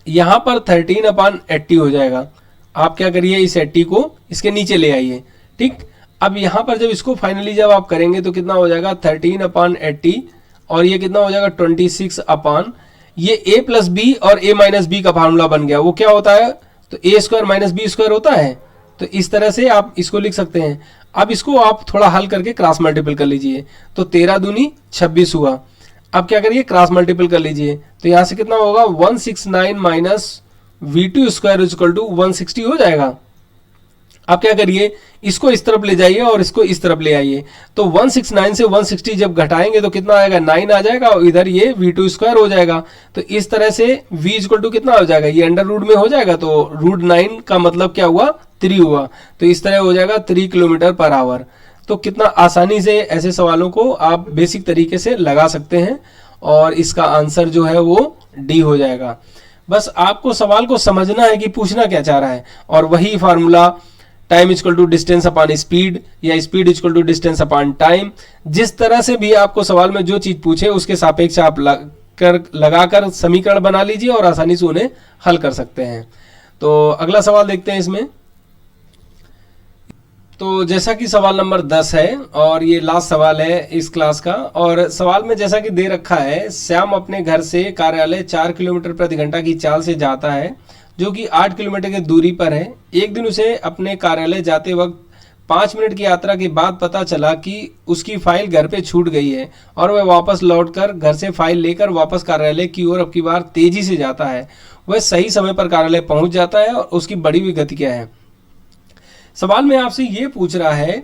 यहाँ पर 13/80 हो जाएगा। आप क्या करिए, इस 80 को इसके नीचे ले आइए, ठीक। अब यहाँ पर जब इसको फाइनली जब आप करेंगे तो कितना हो जाएगा, 13/80, और ये कितना हो जाएगा 26 ये a प्लस बी और a माइनस बी का फार्मूला बन गया। वो क्या होता है, तो a square minus B square होता है। तो इस तरह से आप इसको लिख सकते हैं। अब इसको आप थोड़ा हल करके क्रॉस मल्टीपल कर लीजिए, तो 13 दूनी 26 हुआ। अब क्या करिए, क्रॉस मल्टीपल कर लीजिए, तो यहाँ से कितना होगा, 169 minus v2 square equal to 160 हो जाएगा। अब क्या करिए, इसको इस तरफ ले जाइए और इसको इस तरफ ले आइए। तो 169 से 160 जब घटाएंगे तो कितना आएगा, 9 आ जाएगा, और इधर ये v2 स्क्वायर हो जाएगा। तो इस तरह से v इक्वल टू कितना हो जाएगा, ये अंडर रूट में हो जाएगा, तो √9 का मतलब क्या हुआ, 3 हुआ। तो इस तरह हो जाएगा 3 किलोमीटर पर आवर। तो कितना आसानी से ऐसे सवालों को आप बेसिक तरीके से लगा सकते हैं, और इसका आंसर जो है वो डी हो जाएगा। बस आपको सवाल को समझना है कि पूछना क्या चाह रहा है, और वही formula time equal to distance upon speed या speed equal to distance upon time, जिस तरह से भी आपको सवाल में जो चीज पूछे उसके सापेक्ष आप लगाकर समीकरण बना लीजिए और आसानी से उन्हें हल कर सकते हैं। तो अगला सवाल देखते हैं इसमें। तो जैसा कि सवाल नंबर 10 है और ये लास्ट सवाल है इस क्लास का, और सवाल में जैसा कि दे रखा है, श्याम अपने घर से कार्यालय 4 किलोमीटर प्रति घंटा की चाल से जाता है जो कि 8 किलोमीटर की दूरी पर है। एक दिन उसे अपने कार्यालय जाते वक्त 5 मिनट की यात्रा के बाद पता चला कि उसकी फाइल घर पे छूट गई है और वह वापस लौटकर घर से फाइल लेकर वापस कार्यालय की ओर अब की बार तेजी से जाता है। वह सही समय पर कार्यालय पहुंच जाता है और उसकी बढ़ी हुई गति क्या है। सवाल में आपसे ये पूछ रहा है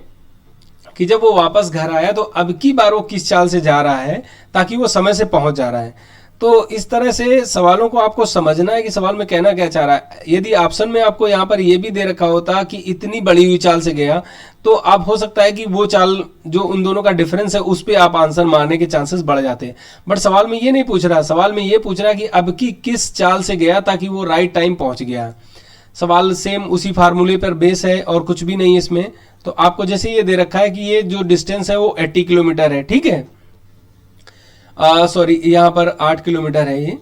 कि जब वो वापस घर आया तो अब की बार वो किस चाल से जा रहा है ताकि वो समय से पहुंच जा रहा है। तो इस तरह से सवालों को आपको समझना है कि सवाल में कहना क्या चाह रहा है। यदि ऑप्शन में आपको यहाँ पर ये भी दे रखा होता कि इतनी बड़ी हुई चाल से गया, तो आप हो सकता है कि वो चाल जो उन दोनों का डिफरेंस है उस पर आप आंसर मारने के चांसेस बढ़ जाते हैं। बट सवाल में ये नहीं पूछ रहा, सवाल में ये पूछ रहा है कि अब की किस चाल से गया ताकि वो राइट टाइम पहुंच गया। सवाल सेम उसी फार्मूले पर बेस है और कुछ भी नहीं इसमें। तो आपको जैसे ये दे रखा है कि ये जो डिस्टेंस है वो 80 किलोमीटर है, ठीक है, सॉरी यहां पर 8 किलोमीटर है ये।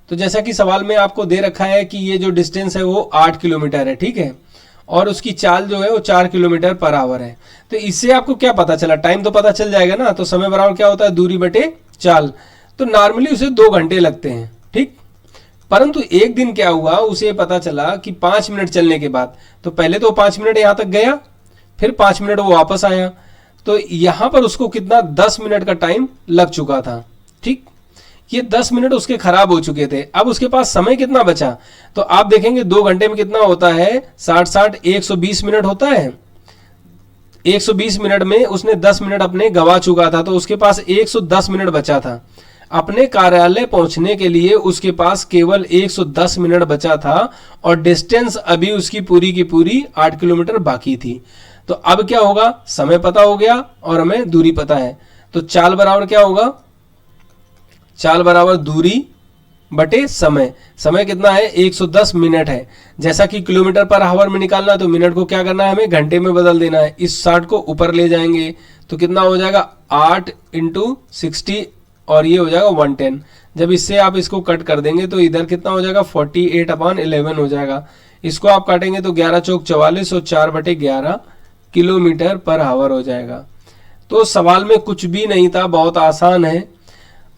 तो जैसा कि सवाल में आपको दे रखा है कि ये जो डिस्टेंस है वो 8 किलोमीटर है, ठीक है, और उसकी चाल जो है वो 4 किलोमीटर पर आवर है। तो इससे आपको क्या पता चला, टाइम तो पता चल जाएगा ना। तो समय बराबर क्या होता है, दूरी बटे चाल। तो नॉर्मली उसे 2 घंटे लगते हैं, ठीक। परंतु एक दिन क्या हुआ, उसे पता चला कि 5 मिनट चलने के बाद, तो पहले तो 5 मिनट यहां तक गया, फिर 5 मिनट वो वापस आया, तो यहां पर उसको कितना 10 मिनट का टाइम लग चुका था, ठीक। ये 10 मिनट उसके खराब हो चुके थे। अब उसके पास समय कितना बचा, तो आप देखेंगे 2 घंटे में कितना होता है, 60 120 मिनट होता है। 120 मिनट में उसने 10 मिनट अपने गवा चुका था, तो उसके पास 110 मिनट बचा था। अपने कार्यालय पहुंचने के लिए उसके पास केवल 110 मिनट बचा था और डिस्टेंस अभी उसकी पूरी की पूरी 8 किलोमीटर बाकी थी। तो अब क्या होगा, समय पता हो गया और हमें दूरी पता है, तो चाल बराबर क्या होगा, चाल बराबर दूरी बटे समय। समय कितना है, 110 मिनट है। जैसा कि किलोमीटर पर आवर में निकालना, तो मिनट को क्या करना है, हमें घंटे में बदल देना है। इस 60 को ऊपर ले जाएंगे तो कितना हो जाएगा, 8 × 60 और ये हो जाएगा 110। जब इससे आप इसको कट कर देंगे तो इधर कितना हो जाएगा, 48/11 हो जाएगा। इसको आप काटेंगे तो 11 चौक 44 और 4/11 किलोमीटर पर आवर हो जाएगा। तो सवाल में कुछ भी नहीं था, बहुत आसान है।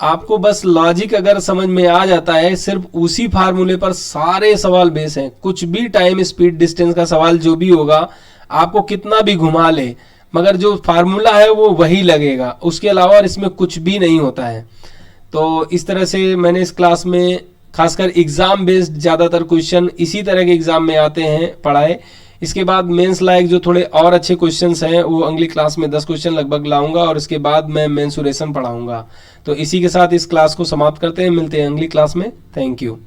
आपको बस लॉजिक अगर समझ में आ जाता है, सिर्फ उसी फार्मूले पर सारे सवाल बेस हैं। कुछ भी टाइम स्पीड डिस्टेंस का सवाल जो भी होगा, आपको कितना भी घुमा ले, मगर जो फार्मूला है वो वही लगेगा, उसके अलावा इसमें कुछ भी नहीं होता है। तो इस तरह से मैंने इस क्लास में खासकर एग्जाम बेस्ड ज़्यादातर क्वेश्चन इसी तरह के एग्जाम में आते हैं पढ़ाए। इसके बाद मेंस लायक जो थोड़े और अच्छे क्वेश्चंस हैं वो अगली क्लास में 10 क्वेश्चन लगभग लाऊंगा और इसके बाद मैं मेंसुरेशन पढ़ाऊंगा। तो इसी के साथ इस क्लास को समाप्त करते हैं, मिलते हैं अगली क्लास में। Thank you.